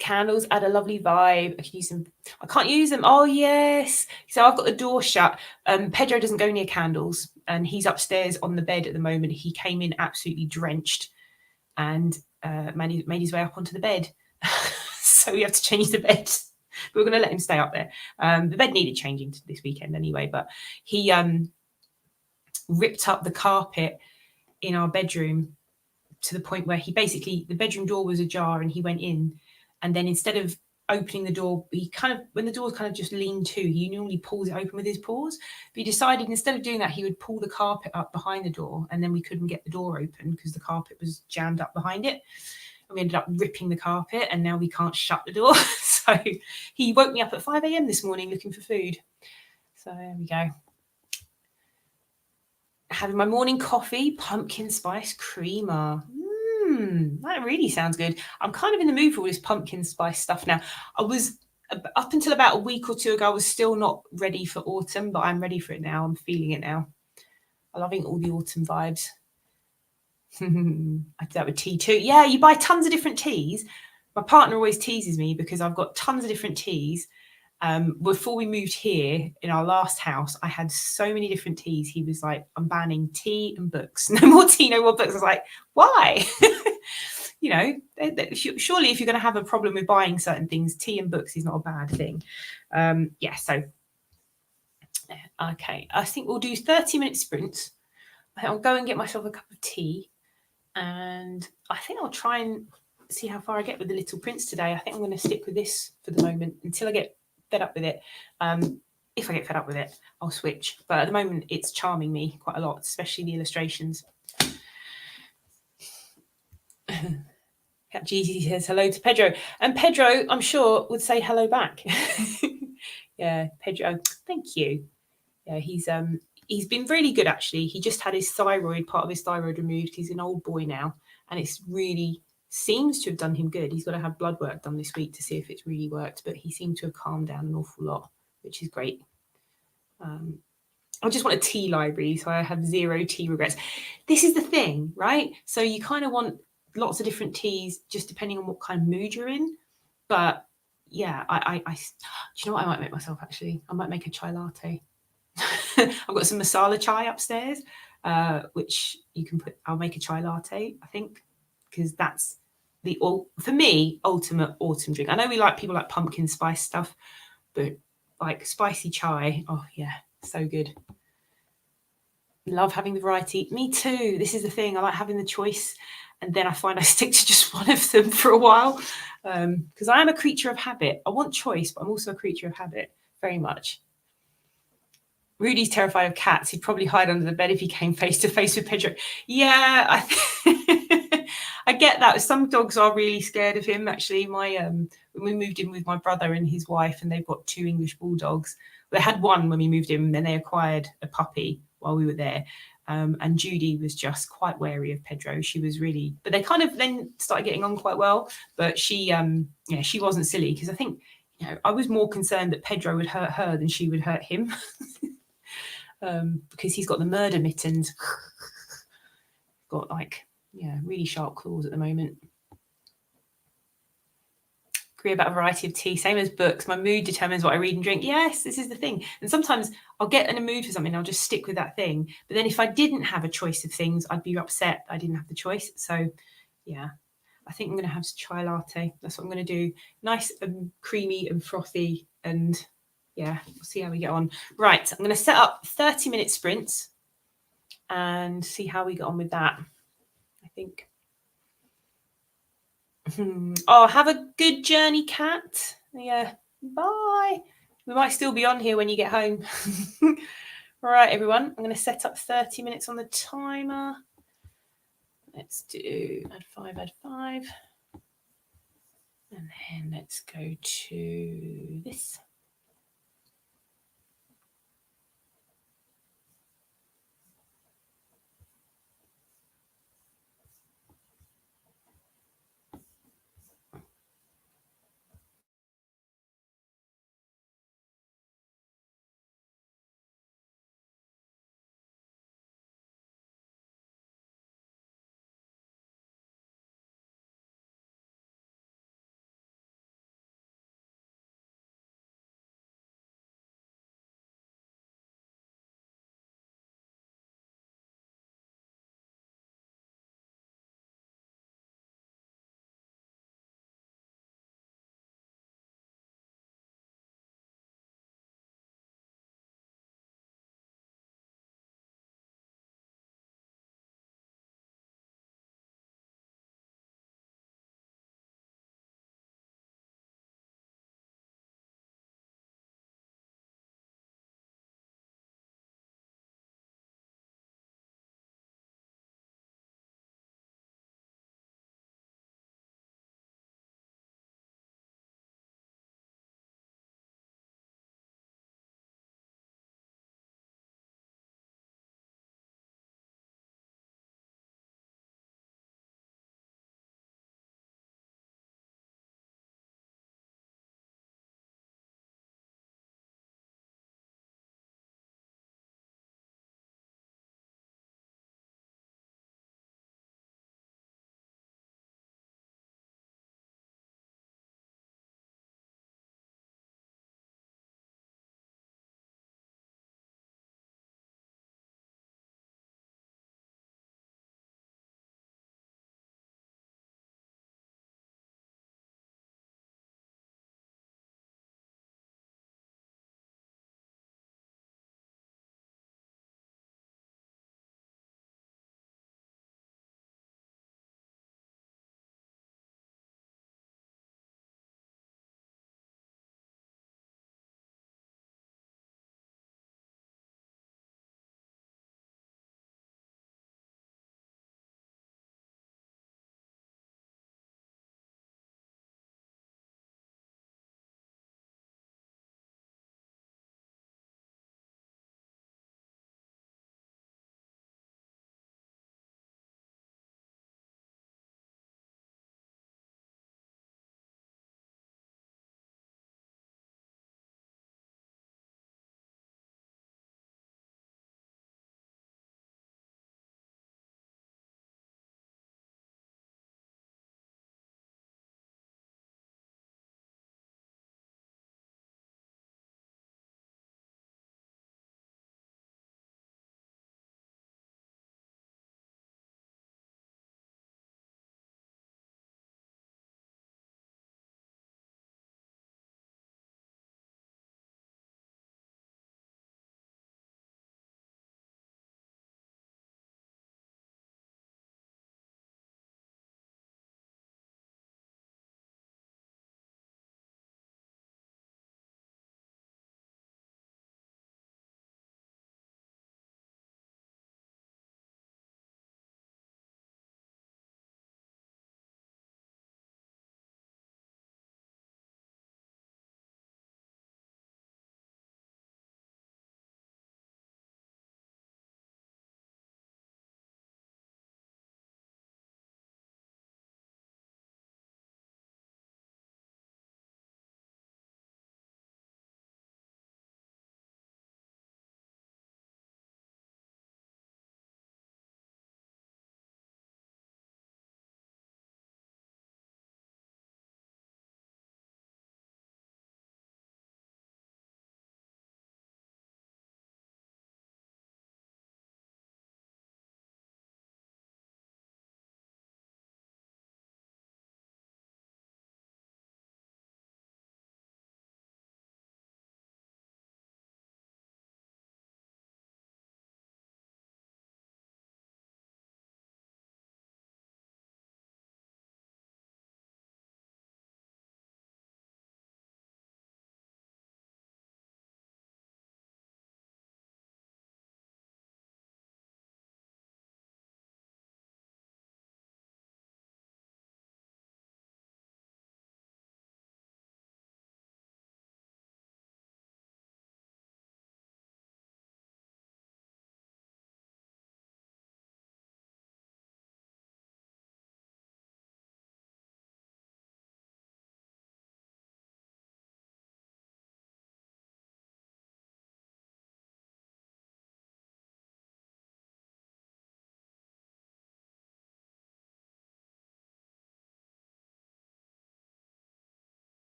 Candles add a lovely vibe. I can use them. I can't use them. Oh yes. So I've got the door shut. Pedro doesn't go near candles, and he's upstairs on the bed at the moment. He came in absolutely drenched and made his way up onto the bed. So we have to change the bed. We're going to let him stay up there. The bed needed changing this weekend anyway, but he ripped up the carpet in our bedroom to the point where the bedroom door was ajar, and he went in, and then instead of opening the door, when the door kind of just leaned to, he normally pulls it open with his paws, but he decided instead of doing that, he would pull the carpet up behind the door, and then we couldn't get the door open because the carpet was jammed up behind it. And we ended up ripping the carpet, and now we can't shut the door. So he woke me up at 5 a.m. this morning looking for food. So there we go. Having my morning coffee, pumpkin spice creamer. That really sounds good. I'm kind of in the mood for all this pumpkin spice stuff now. I was, up until about a week or 2 ago, I was still not ready for autumn, but I'm ready for it now. I'm feeling it now. I'm loving all the autumn vibes. I did that with tea too. Yeah, you buy tons of different teas. My partner always teases me because I've got tons of different teas. Before we moved here, in our last house, I had so many different teas. He was like, I'm banning tea and books. No more tea, no more books. I was like, why? Surely if you're going to have a problem with buying certain things, tea and books is not a bad thing. Yeah, so, okay. I think we'll do 30-minute sprints. I'll go and get myself a cup of tea. And I think I'll try and see how far I get with the Little Prince today. I think I'm going to stick with this for the moment until I get fed up with it. If I get fed up with it, I'll switch. But at the moment, it's charming me quite a lot, especially the illustrations. Cat Jeezy says hello to Pedro. And Pedro, I'm sure, would say hello back. Yeah, Pedro, thank you. Yeah, he's been really good, actually. He just had part of his thyroid removed. He's an old boy now, and it's really seems to have done him good. He's got to have blood work done this week to see if it's really worked, but he seemed to have calmed down an awful lot, which is great. I just want a tea library, so I have 0 tea regrets. This is the thing, right? So you kind of want lots of different teas just depending on what kind of mood you're in, but yeah, do you know what I might make myself actually? I might make a chai latte. I've got some masala chai upstairs, which you can put. I'll make a chai latte, I think, because that's for me ultimate autumn drink. I know we like people like pumpkin spice stuff, but like spicy chai, oh yeah, so good. Love having the variety. Me too. This is the thing. I like having the choice, and then I find I stick to just one of them for a while, because I am a creature of habit. I want choice, but I'm also a creature of habit, very much. Rudy's terrified of cats. He'd probably hide under the bed if he came face to face with Pedro. Yeah, I get that. Some dogs are really scared of him. Actually, when we moved in with my brother and his wife, and they've got 2 English bulldogs. They had one when we moved in, and then they acquired a puppy while we were there. And Judy was just quite wary of Pedro. She was really, but they kind of then started getting on quite well. But she wasn't silly, because I think, I was more concerned that Pedro would hurt her than she would hurt him. Because he's got the murder mittens. Got really sharp claws at the moment. Agree about a variety of tea, same as books. My mood determines what I read and drink. Yes, this is the thing. And sometimes I'll get in a mood for something, I'll just stick with that thing. But then if I didn't have a choice of things, I'd be upset I didn't have the choice. So yeah, I think I'm going to have chai latte. That's what I'm going to do. Nice and creamy and frothy, and yeah, we'll see how we get on. Right, I'm going to set up 30-minute sprints and see how we get on with that, I think. Oh, have a good journey, Kat. Yeah, bye. We might still be on here when you get home. All right, everyone. I'm going to set up 30 minutes on the timer. Let's do add 5. And then let's go to this.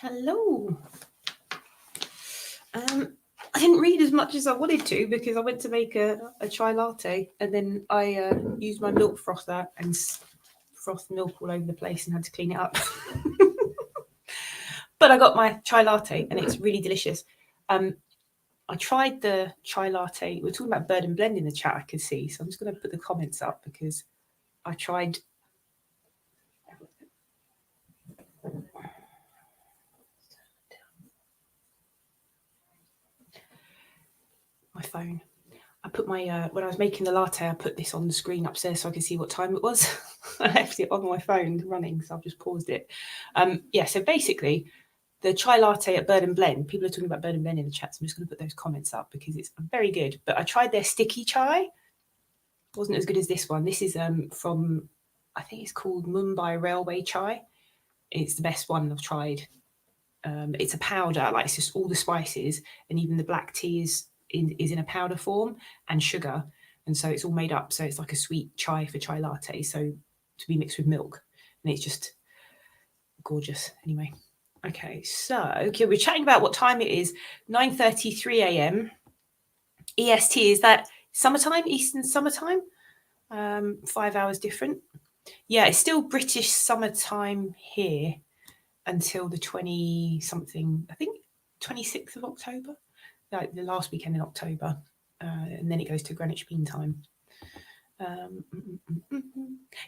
Hello. I didn't read as much as I wanted to because I went to make a chai latte and then I used my milk frother and frothed milk all over the place and had to clean it up. But I got my chai latte and it's really delicious. I tried the chai latte. We're talking about Bird and Blend in the chat, I could see. So I'm just going to put the comments up because I tried. My phone. I put my, when I was making the latte, I put this on the screen upstairs so I could see what time it was. I left it on my phone running, so I've just paused it. Yeah, so basically, the chai latte at Bird and Blend, people are talking about Bird and Blend in the chat, so I'm just going to put those comments up because it's very good. But I tried their sticky chai. It wasn't as good as this one. This is from, I think it's called Mumbai Railway Chai. It's the best one I've tried. It's a powder, like it's just all the spices, and even the black tea is in a powder form, and sugar, and so it's all made up. So it's like a sweet chai for chai latte, so to be mixed with milk, and it's just gorgeous. Anyway, okay, so we're chatting about what time it is. 9:33 a.m. EST. Is that summertime? Eastern summertime? 5 hours different. Yeah, it's still British summertime here until the 20 something, I think 26th of October, like the last weekend in October, and then it goes to Greenwich Mean Time.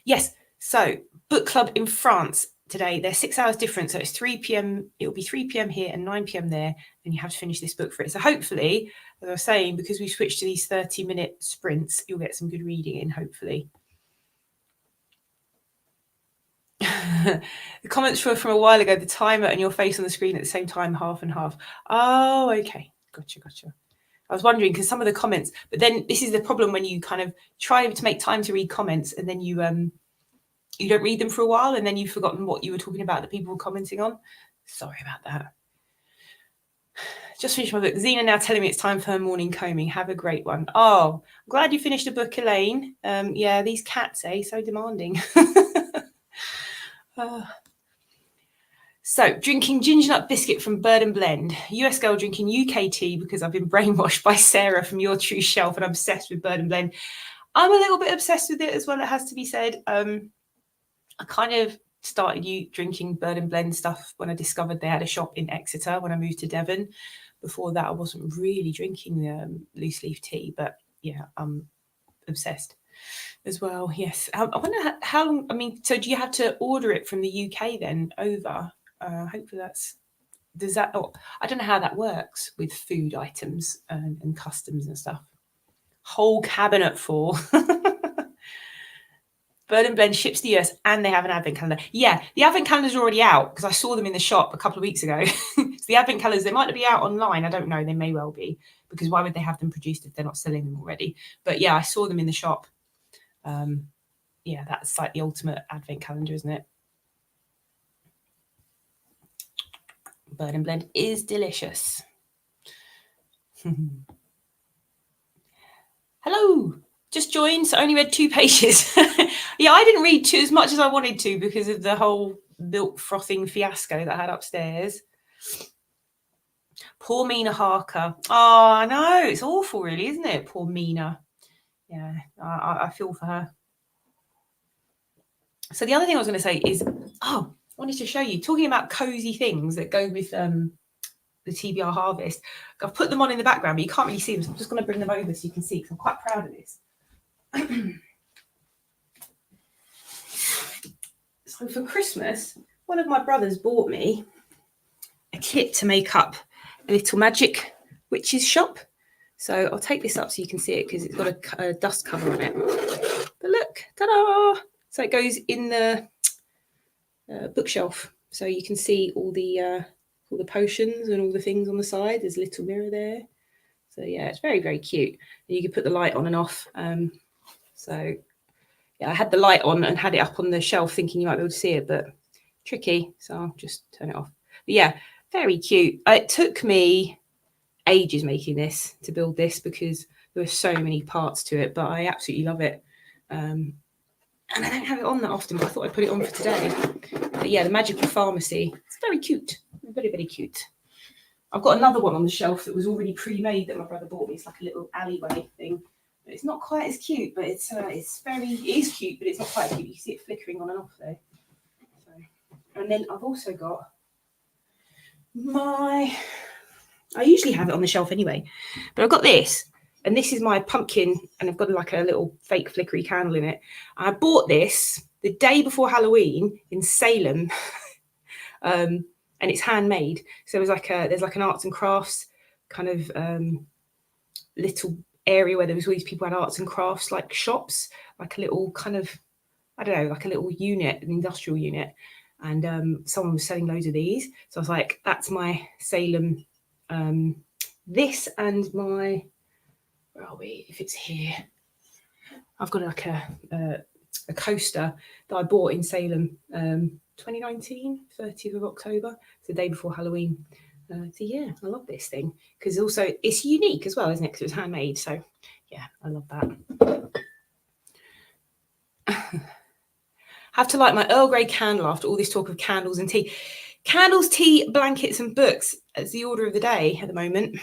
Yes, so book club in France today. They're 6 hours different, so it's 3 p.m. It'll be 3 p.m. here and 9 p.m. there, and you have to finish this book for it. So hopefully, as I was saying, because we switched to these 30-minute sprints, you'll get some good reading in, hopefully. The comments were from a while ago, the timer and your face on the screen at the same time, half and half. Oh, okay. Gotcha. I was wondering because some of the comments, but then this is the problem when you kind of try to make time to read comments and then you don't read them for a while and then you've forgotten what you were talking about that people were commenting on. Sorry about that. Just finished my book. Zena now telling me it's time for her morning combing. Have a great one. Oh, I'm glad you finished the book, Elaine. Yeah, these cats, so demanding. So, drinking ginger nut biscuit from Bird and Blend. US girl drinking UK tea because I've been brainwashed by Sarah from Your True Shelf and I'm obsessed with Bird and Blend. I'm a little bit obsessed with it as well, it has to be said. I kind of started drinking Bird and Blend stuff when I discovered they had a shop in Exeter when I moved to Devon. Before that, I wasn't really drinking loose leaf tea, but yeah, I'm obsessed as well. Yes. I wonder how long, so do you have to order it from the UK then over? Hopefully I don't know how that works with food items and customs and stuff. Whole cabinet full. Bird and Blend ships to the US and they have an advent calendar. Yeah, the advent calendar's already out because I saw them in the shop a couple of weeks ago. So the advent calendars, they might not be out online. I don't know. They may well be because why would they have them produced if they're not selling them already? But yeah, I saw them in the shop. Yeah, that's like the ultimate advent calendar, isn't it? Bird and Blend is delicious. Hello, just joined, so only read 2 pages. Yeah, I didn't read as much as I wanted to because of the whole milk frothing fiasco that I had upstairs. Poor Mina Harker. Oh, I know, it's awful really, isn't it? Poor Mina. Yeah, I feel for her. So the other thing I was going to say is, I wanted to show you, talking about cozy things that go with the TBR Harvest. I've put them on in the background, but you can't really see them, so I'm just going to bring them over so you can see, because I'm quite proud of this. So for Christmas, one of my brothers bought me a kit to make up a little magic witch's shop. So I'll take this up so you can see it because it's got a dust cover on it. But look, ta-da! So it goes in the bookshelf, so you can see all the potions and all the things on the side. There's a little mirror there. So yeah, it's very, very cute. And you can put the light on and off. So yeah, I had the light on and had it up on the shelf thinking you might be able to see it, but tricky. So I'll just turn it off. But yeah, very cute. It took me ages making this, to build this, because there were so many parts to it, but I absolutely love it. And I don't have it on that often, but I thought I'd put it on for today. But yeah, the Magical Pharmacy. It's very cute. Very, very cute. I've got another one on the shelf that was already pre-made that my brother bought me. It's like a little alleyway thing. It's not quite as cute, but it is cute, but it's not quite cute. You see it flickering on and off there. So, and then I've also got I usually have it on the shelf anyway, but I've got this, and this is my pumpkin, and I've got like a little fake flickery candle in it. I bought this the day before Halloween in Salem, and it's handmade. So there's like an arts and crafts kind of little area where there was all these people had arts and crafts like shops, like a little kind of, I don't know, like a little unit, an industrial unit. And someone was selling loads of these. So I was like, that's my Salem, this and my, where are we? If it's here, I've got like a coaster that I bought in Salem, 2019, 30th of October, the day before Halloween. So yeah, I love this thing because also it's unique as well, isn't it? Because it was handmade. So yeah, I love that. Have to light my Earl Grey candle after all this talk of candles and tea. Candles, tea, blankets and books as the order of the day at the moment.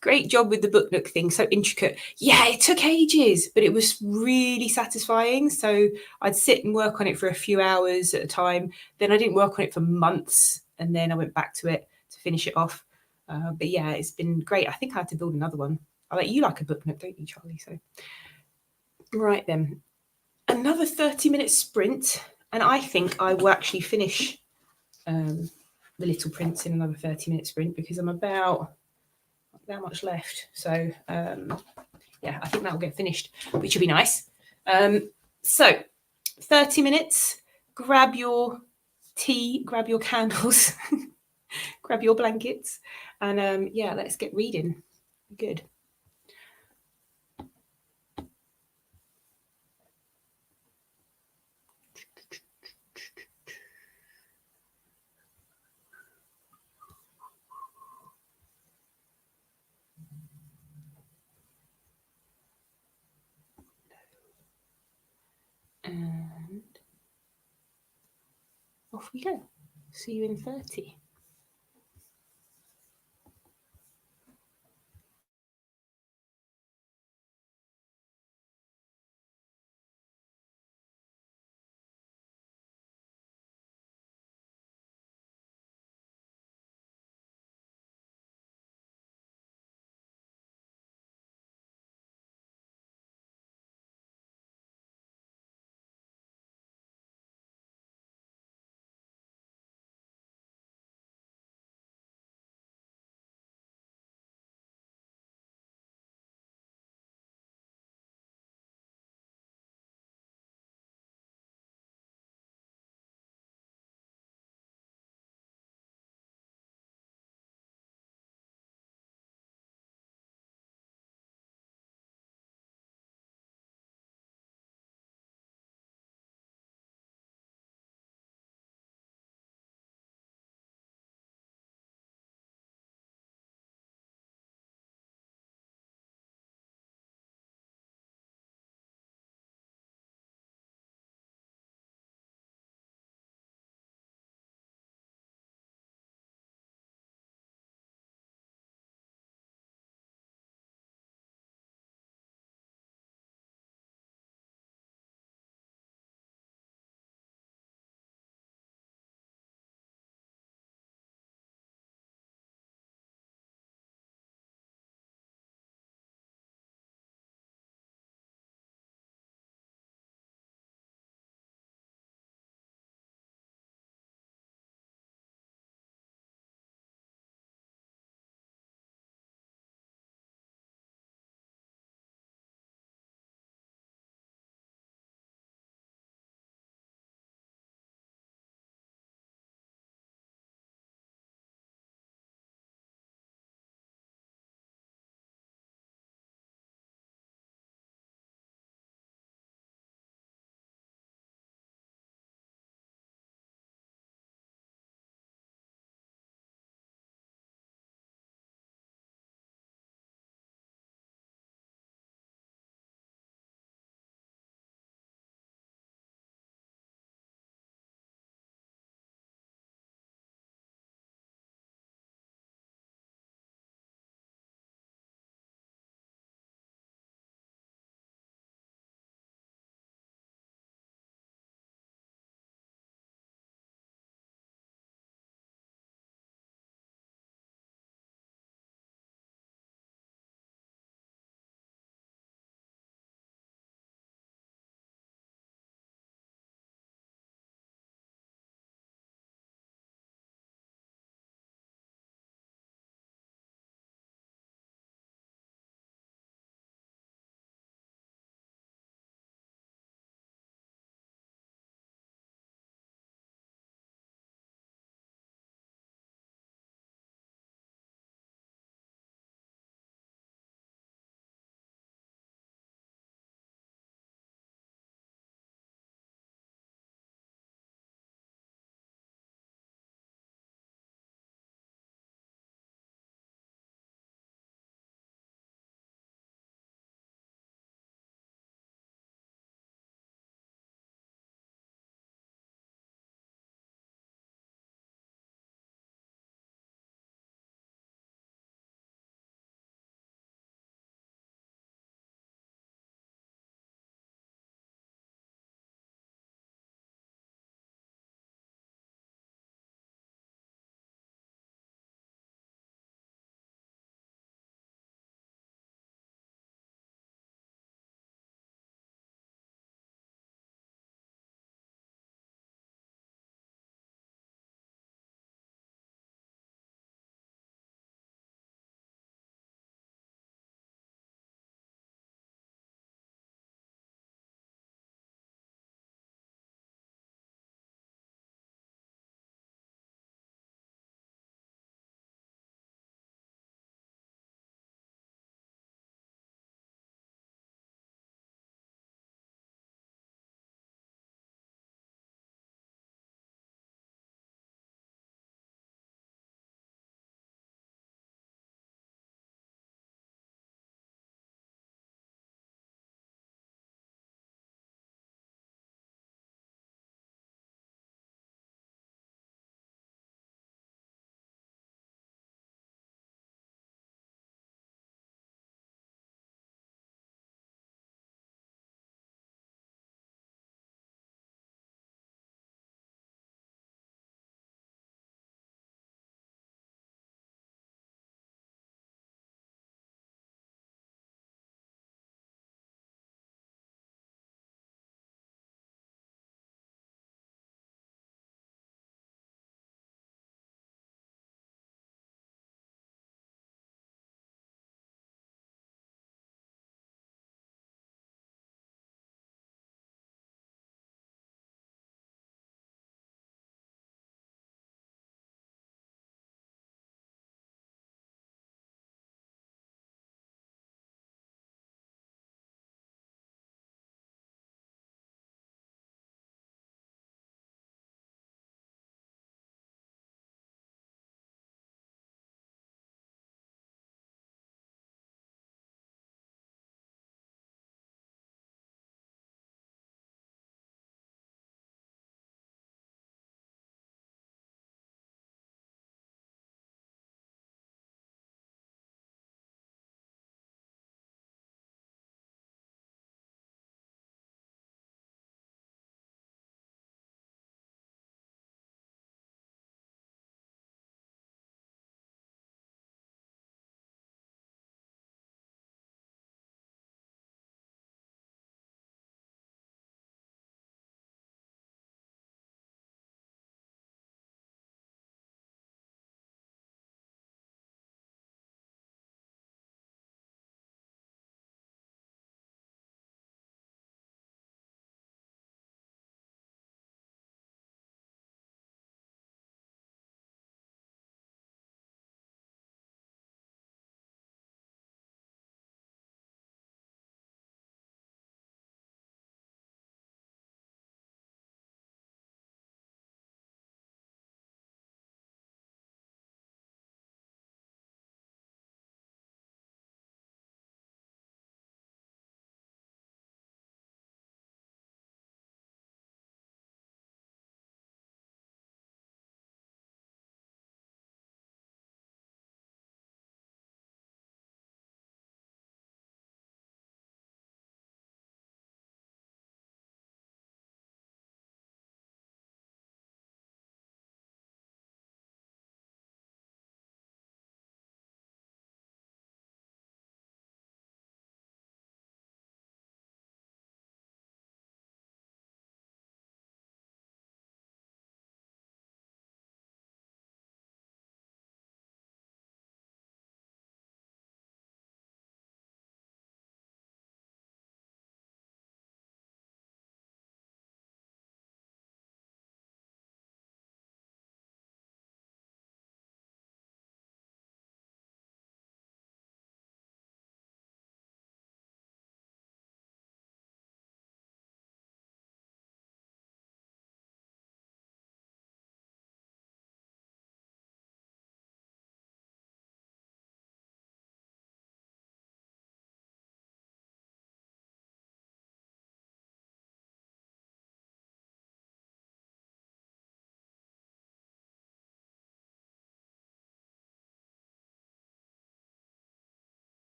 Great job with the book nook thing, so intricate. Yeah, it took ages, but it was really satisfying. So I'd sit and work on it for a few hours at a time. Then I didn't work on it for months, and then I went back to it to finish it off. But yeah, it's been great. I think I had to build another one. I bet you like a book nook, don't you, Charlie? So right then, another 30-minute sprint, and I think I will actually finish the Little Prince in another 30-minute sprint because I'm about that much left. So yeah, I think that will get finished, which will be nice. So 30 minutes, grab your tea, grab your candles, grab your blankets, and yeah, let's get reading. Good. And off we go. See you in 30.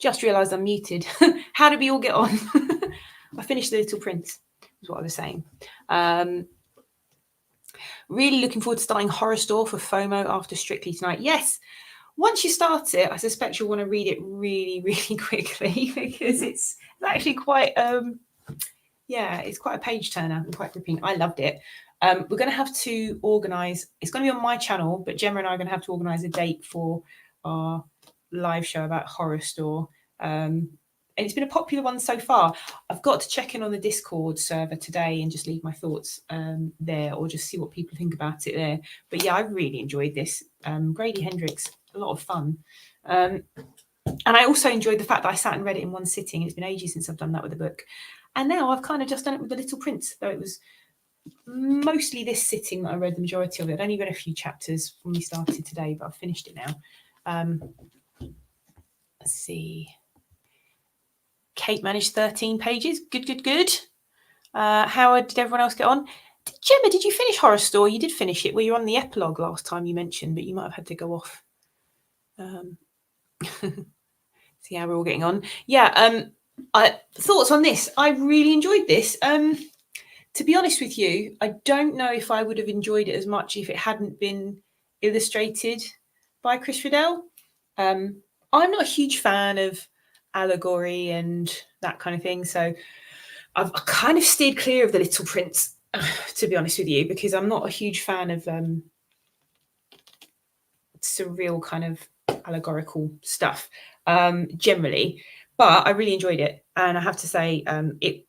Just realised I'm muted. How did we all get on? I finished The Little Prince, is what I was saying. Really looking forward to starting Horror Store for FOMO after Strictly tonight. Yes, once you start it, I suspect you'll want to read it really, really quickly because it's actually quite, it's quite a page turner and quite gripping. I loved it. We're going to have to organise, it's going to be on my channel, but Gemma and I are going to have to organise a date for our live show about Horror Store. And it's been a popular one so far. I've got to check in on the Discord server today and just leave my thoughts there, or just see what people think about it there. But yeah, I really enjoyed this. Grady Hendrix, a lot of fun. And I also enjoyed the fact that I sat and read it in one sitting. It's been ages since I've done that with a book. And now I've kind of just done it with The Little Prince, though it was mostly this sitting that I read the majority of it. I'd only read a few chapters when we started today, but I've finished it now. Let's see. Kate managed 13 pages. Good. How did everyone else get on? Gemma, did you finish Horror Store? You did finish it. Well, you were on the epilogue last time you mentioned, but you might have had to go off. See how we're all getting on. Yeah, thoughts on this. I really enjoyed this. To be honest with you, I don't know if I would have enjoyed it as much if it hadn't been illustrated by Chris Riddell. I'm not a huge fan of allegory and that kind of thing, so I've kind of steered clear of The Little Prince, to be honest with you, because I'm not a huge fan of surreal kind of allegorical stuff generally, but I really enjoyed it, and I have to say it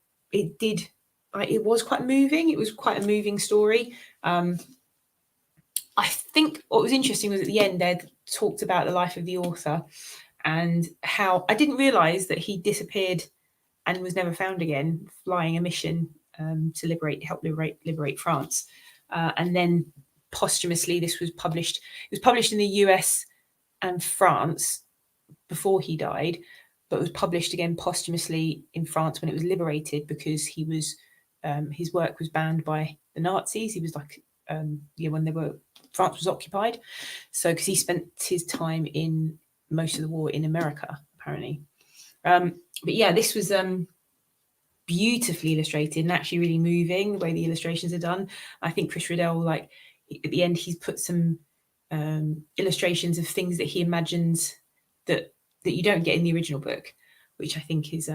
was quite moving. It was quite a moving story. I think what was interesting was at the end they'd talked about the life of the author and how I didn't realise that he disappeared and was never found again, flying a mission to help liberate France. And then posthumously, this was published. It was published in the US and France before he died, but was published again posthumously in France when it was liberated, because he was his work was banned by the Nazis. He was like when France was occupied, so because he spent his time in most of the war in America apparently. But yeah, this was beautifully illustrated and actually really moving the way the illustrations are done. I think Chris Riddell, like at the end, he's put some illustrations of things that he imagines that you don't get in the original book, which I think is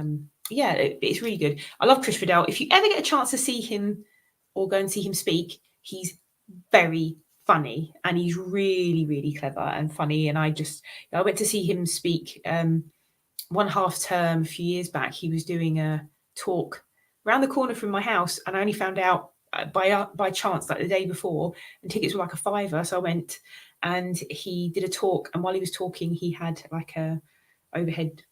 it's really good. I love Chris Riddell. If you ever get a chance to see him or go and see him speak, he's very funny and he's really, really clever and funny. And I went to see him speak one half term a few years back. He was doing a talk around the corner from my house, and I only found out by chance like the day before, and tickets were like a £5, so I went, and he did a talk, and while he was talking he had like a overhead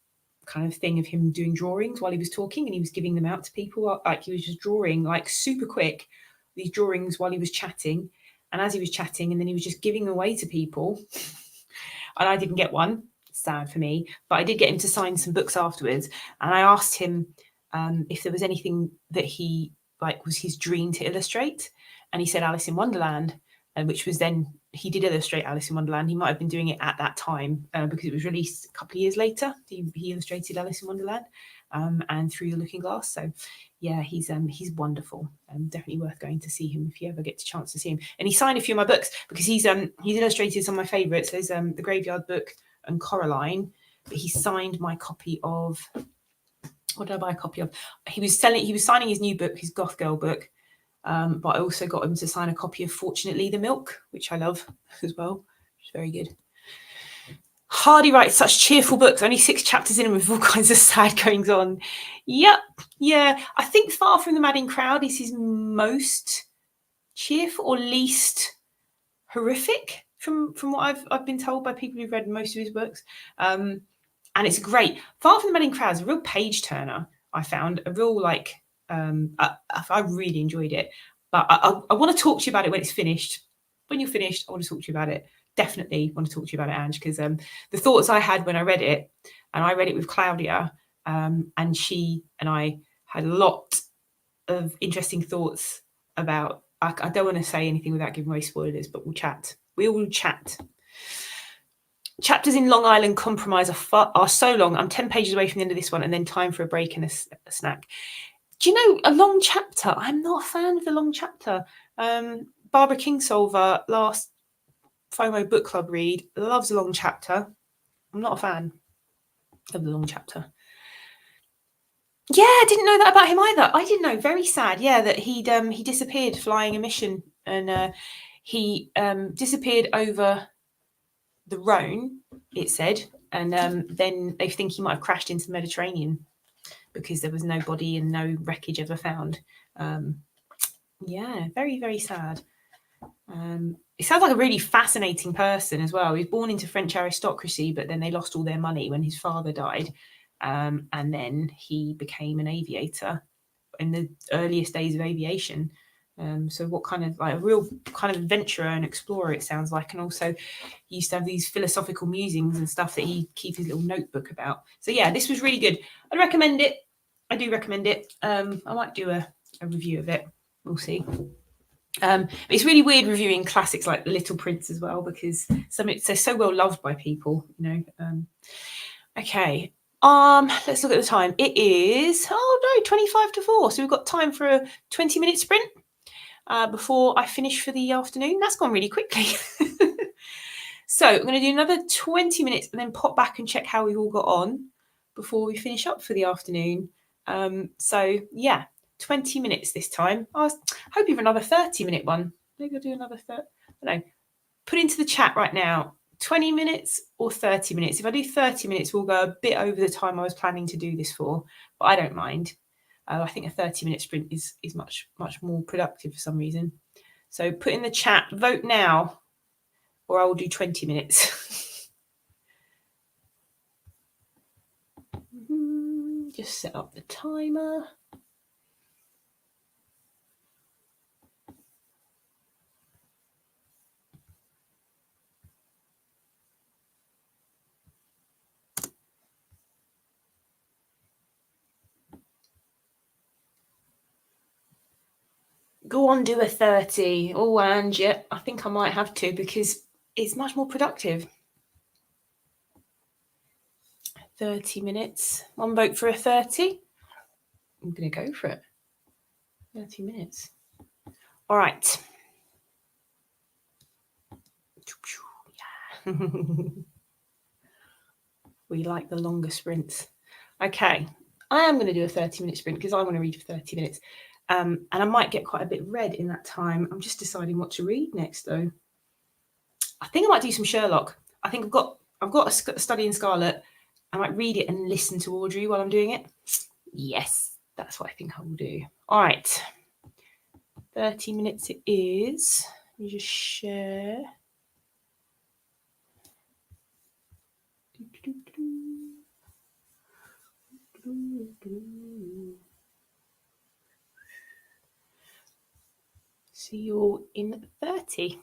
kind of thing of him doing drawings while he was talking, and he was giving them out to people. Like he was just drawing like super quick these drawings while he was chatting, and as he was chatting, and then he was just giving them away to people. And I didn't get one, sad for me, but I did get him to sign some books afterwards, and I asked him if there was anything that he was his dream to illustrate, and he said Alice in Wonderland, which was then he did illustrate Alice in Wonderland. He might have been doing it at that time because it was released a couple of years later. He illustrated Alice in Wonderland and Through the Looking Glass. So yeah, he's wonderful and definitely worth going to see him if you ever get a chance to see him. And he signed a few of my books because he's illustrated some of my favourites. There's The Graveyard Book and Coraline, but he signed my copy of. What did I buy a copy of? He was signing his new book, his Goth Girl book. But I also got him to sign a copy of Fortunately the Milk, which I love as well, which is very good. Hardy writes such cheerful books, only 6 chapters in with all kinds of sad goings on. Yep, yeah. I think Far From the Madding Crowd is his most cheerful or least horrific from what I've been told by people who've read most of his books. And it's great. Far From the Madding Crowd is a real page turner, I found. A real I really enjoyed it. But I want to talk to you about it when it's finished. When you're finished, I want to talk to you about it. Definitely want to talk to you about it, Ange, because the thoughts I had when I read it, and I read it with Claudia, and she and I had a lot of interesting thoughts about. I don't want to say anything without giving away spoilers, but we'll chat. We will chat. Chapters in Long Island Compromise are so long. I'm 10 pages away from the end of this one, and then time for a break and a snack. Do you know, a long chapter? I'm not a fan of the long chapter. Barbara Kingsolver, last FOMO book club read, loves a long chapter. I'm not a fan of the long chapter. Yeah, I didn't know that about him either. I didn't know. Very sad. Yeah, that he disappeared flying a mission, and he disappeared over the Rhone. It said, and then they think he might have crashed into the Mediterranean because there was no body and no wreckage ever found. Yeah, very, very sad. He sounds like a really fascinating person as well. He was born into French aristocracy, but then they lost all their money when his father died. And then he became an aviator in the earliest days of aviation. So what kind of, like, a real kind of adventurer and explorer it sounds like. And also he used to have these philosophical musings and stuff that he keep his little notebook about. So yeah, this was really good. I'd recommend it. I do recommend it. I might do a review of it. We'll see. But it's really weird reviewing classics like Little Prince as well, because they're so well loved by people, you know. Okay. Let's look at the time. It is 25 to 4. So we've got time for a 20-minute sprint before I finish for the afternoon. That's gone really quickly. So I'm going to do another 20 minutes and then pop back and check how we've all got on before we finish up for the afternoon. So yeah, 20 minutes this time. I was hoping for another 30-minute one. Maybe I'll do another 30. I don't know. Put into the chat right now, 20 minutes or 30 minutes. If I do 30 minutes, we'll go a bit over the time I was planning to do this for, but I don't mind. I think a 30-minute sprint is much, much more productive for some reason. So put in the chat, vote now, or I will do 20 minutes. Just set up the timer. Go on, do a 30. Oh, and yeah, I think I might have to because it's much more productive. 30 minutes. One vote for a 30. I'm going to go for it. 30 minutes. All right. Yeah. We like the longer sprints. Okay. I am going to do a 30-minute sprint because I want to read for 30 minutes. And I might get quite a bit read in that time. I'm just deciding what to read next, though. I think I might do some Sherlock. I think I've got a study in Scarlet. I might read it and listen to Audrey while I'm doing it. Yes, that's what I think I will do. All right. 30 minutes it is. Let me just share. See you all in 30.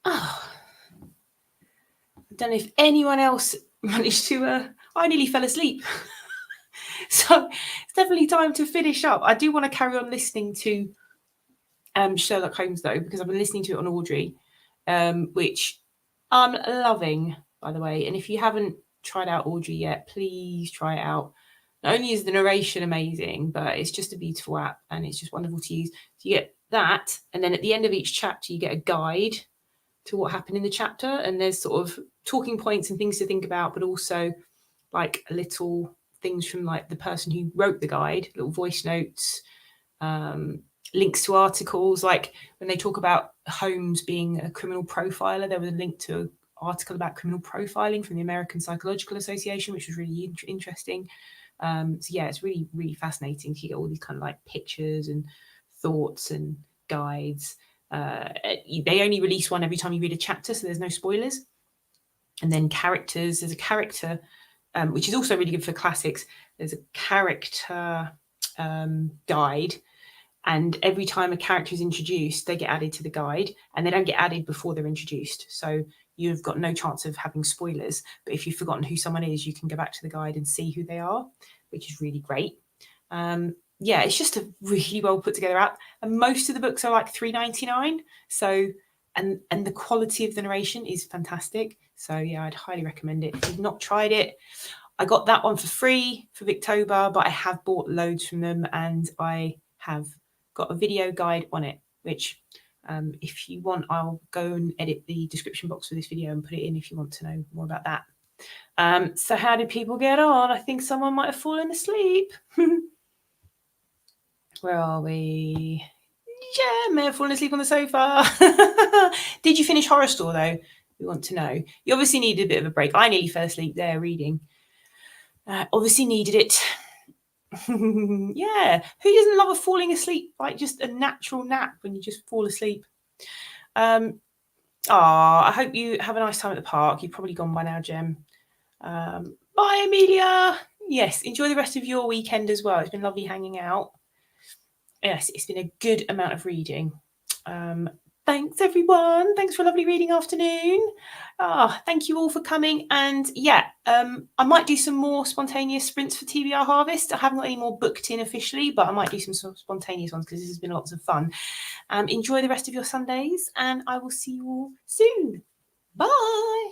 Oh, I don't know if anyone else managed to. I nearly fell asleep. So it's definitely time to finish up. I do want to carry on listening to Sherlock Holmes, though, because I've been listening to it on Audrey, which I'm loving, by the way. And if you haven't tried out Audrey yet, please try it out. Not only is the narration amazing, but it's just a beautiful app and it's just wonderful to use. So you get that, and then at the end of each chapter, you get a guide to what happened in the chapter. And there's sort of talking points and things to think about, but also like little things from like the person who wrote the guide, little voice notes, links to articles. Like when they talk about Holmes being a criminal profiler, there was a link to an article about criminal profiling from the American Psychological Association, which was really interesting. So yeah, it's really, really fascinating to get all these kind of like pictures and thoughts and guides. They only release one every time you read a chapter, so there's no spoilers. And then characters, there's a character, which is also really good for classics. There's a character guide, and every time a character is introduced, they get added to the guide, and they don't get added before they're introduced. So you've got no chance of having spoilers. But if you've forgotten who someone is, you can go back to the guide and see who they are, which is really great. Yeah, it's just a really well put together app. And most of the books are like $3.99. So and the quality of the narration is fantastic. So yeah, I'd highly recommend it. If you've not tried it, I got that one for free for Victober, but I have bought loads from them, and I have got a video guide on it, which if you want, I'll go and edit the description box for this video and put it in if you want to know more about that. So how did people get on? I think someone might have fallen asleep. Where are we? Yeah, may have fallen asleep on the sofa. Did you finish Horror Store, though? We want to know. You obviously needed a bit of a break. I nearly fell asleep there reading. Obviously needed it. Yeah. Who doesn't love a falling asleep? Like just a natural nap when you just fall asleep. I hope you have a nice time at the park. You've probably gone by now, Jem. Bye, Amelia. Yes, enjoy the rest of your weekend as well. It's been lovely hanging out. Yes, it's been a good amount of reading. Thanks, everyone. Thanks for a lovely reading afternoon. Thank you all for coming. And yeah, I might do some more spontaneous sprints for TBR Harvest. I haven't got any more booked in officially, but I might do some spontaneous ones because this has been lots of fun. Enjoy the rest of your Sundays, and I will see you all soon. Bye.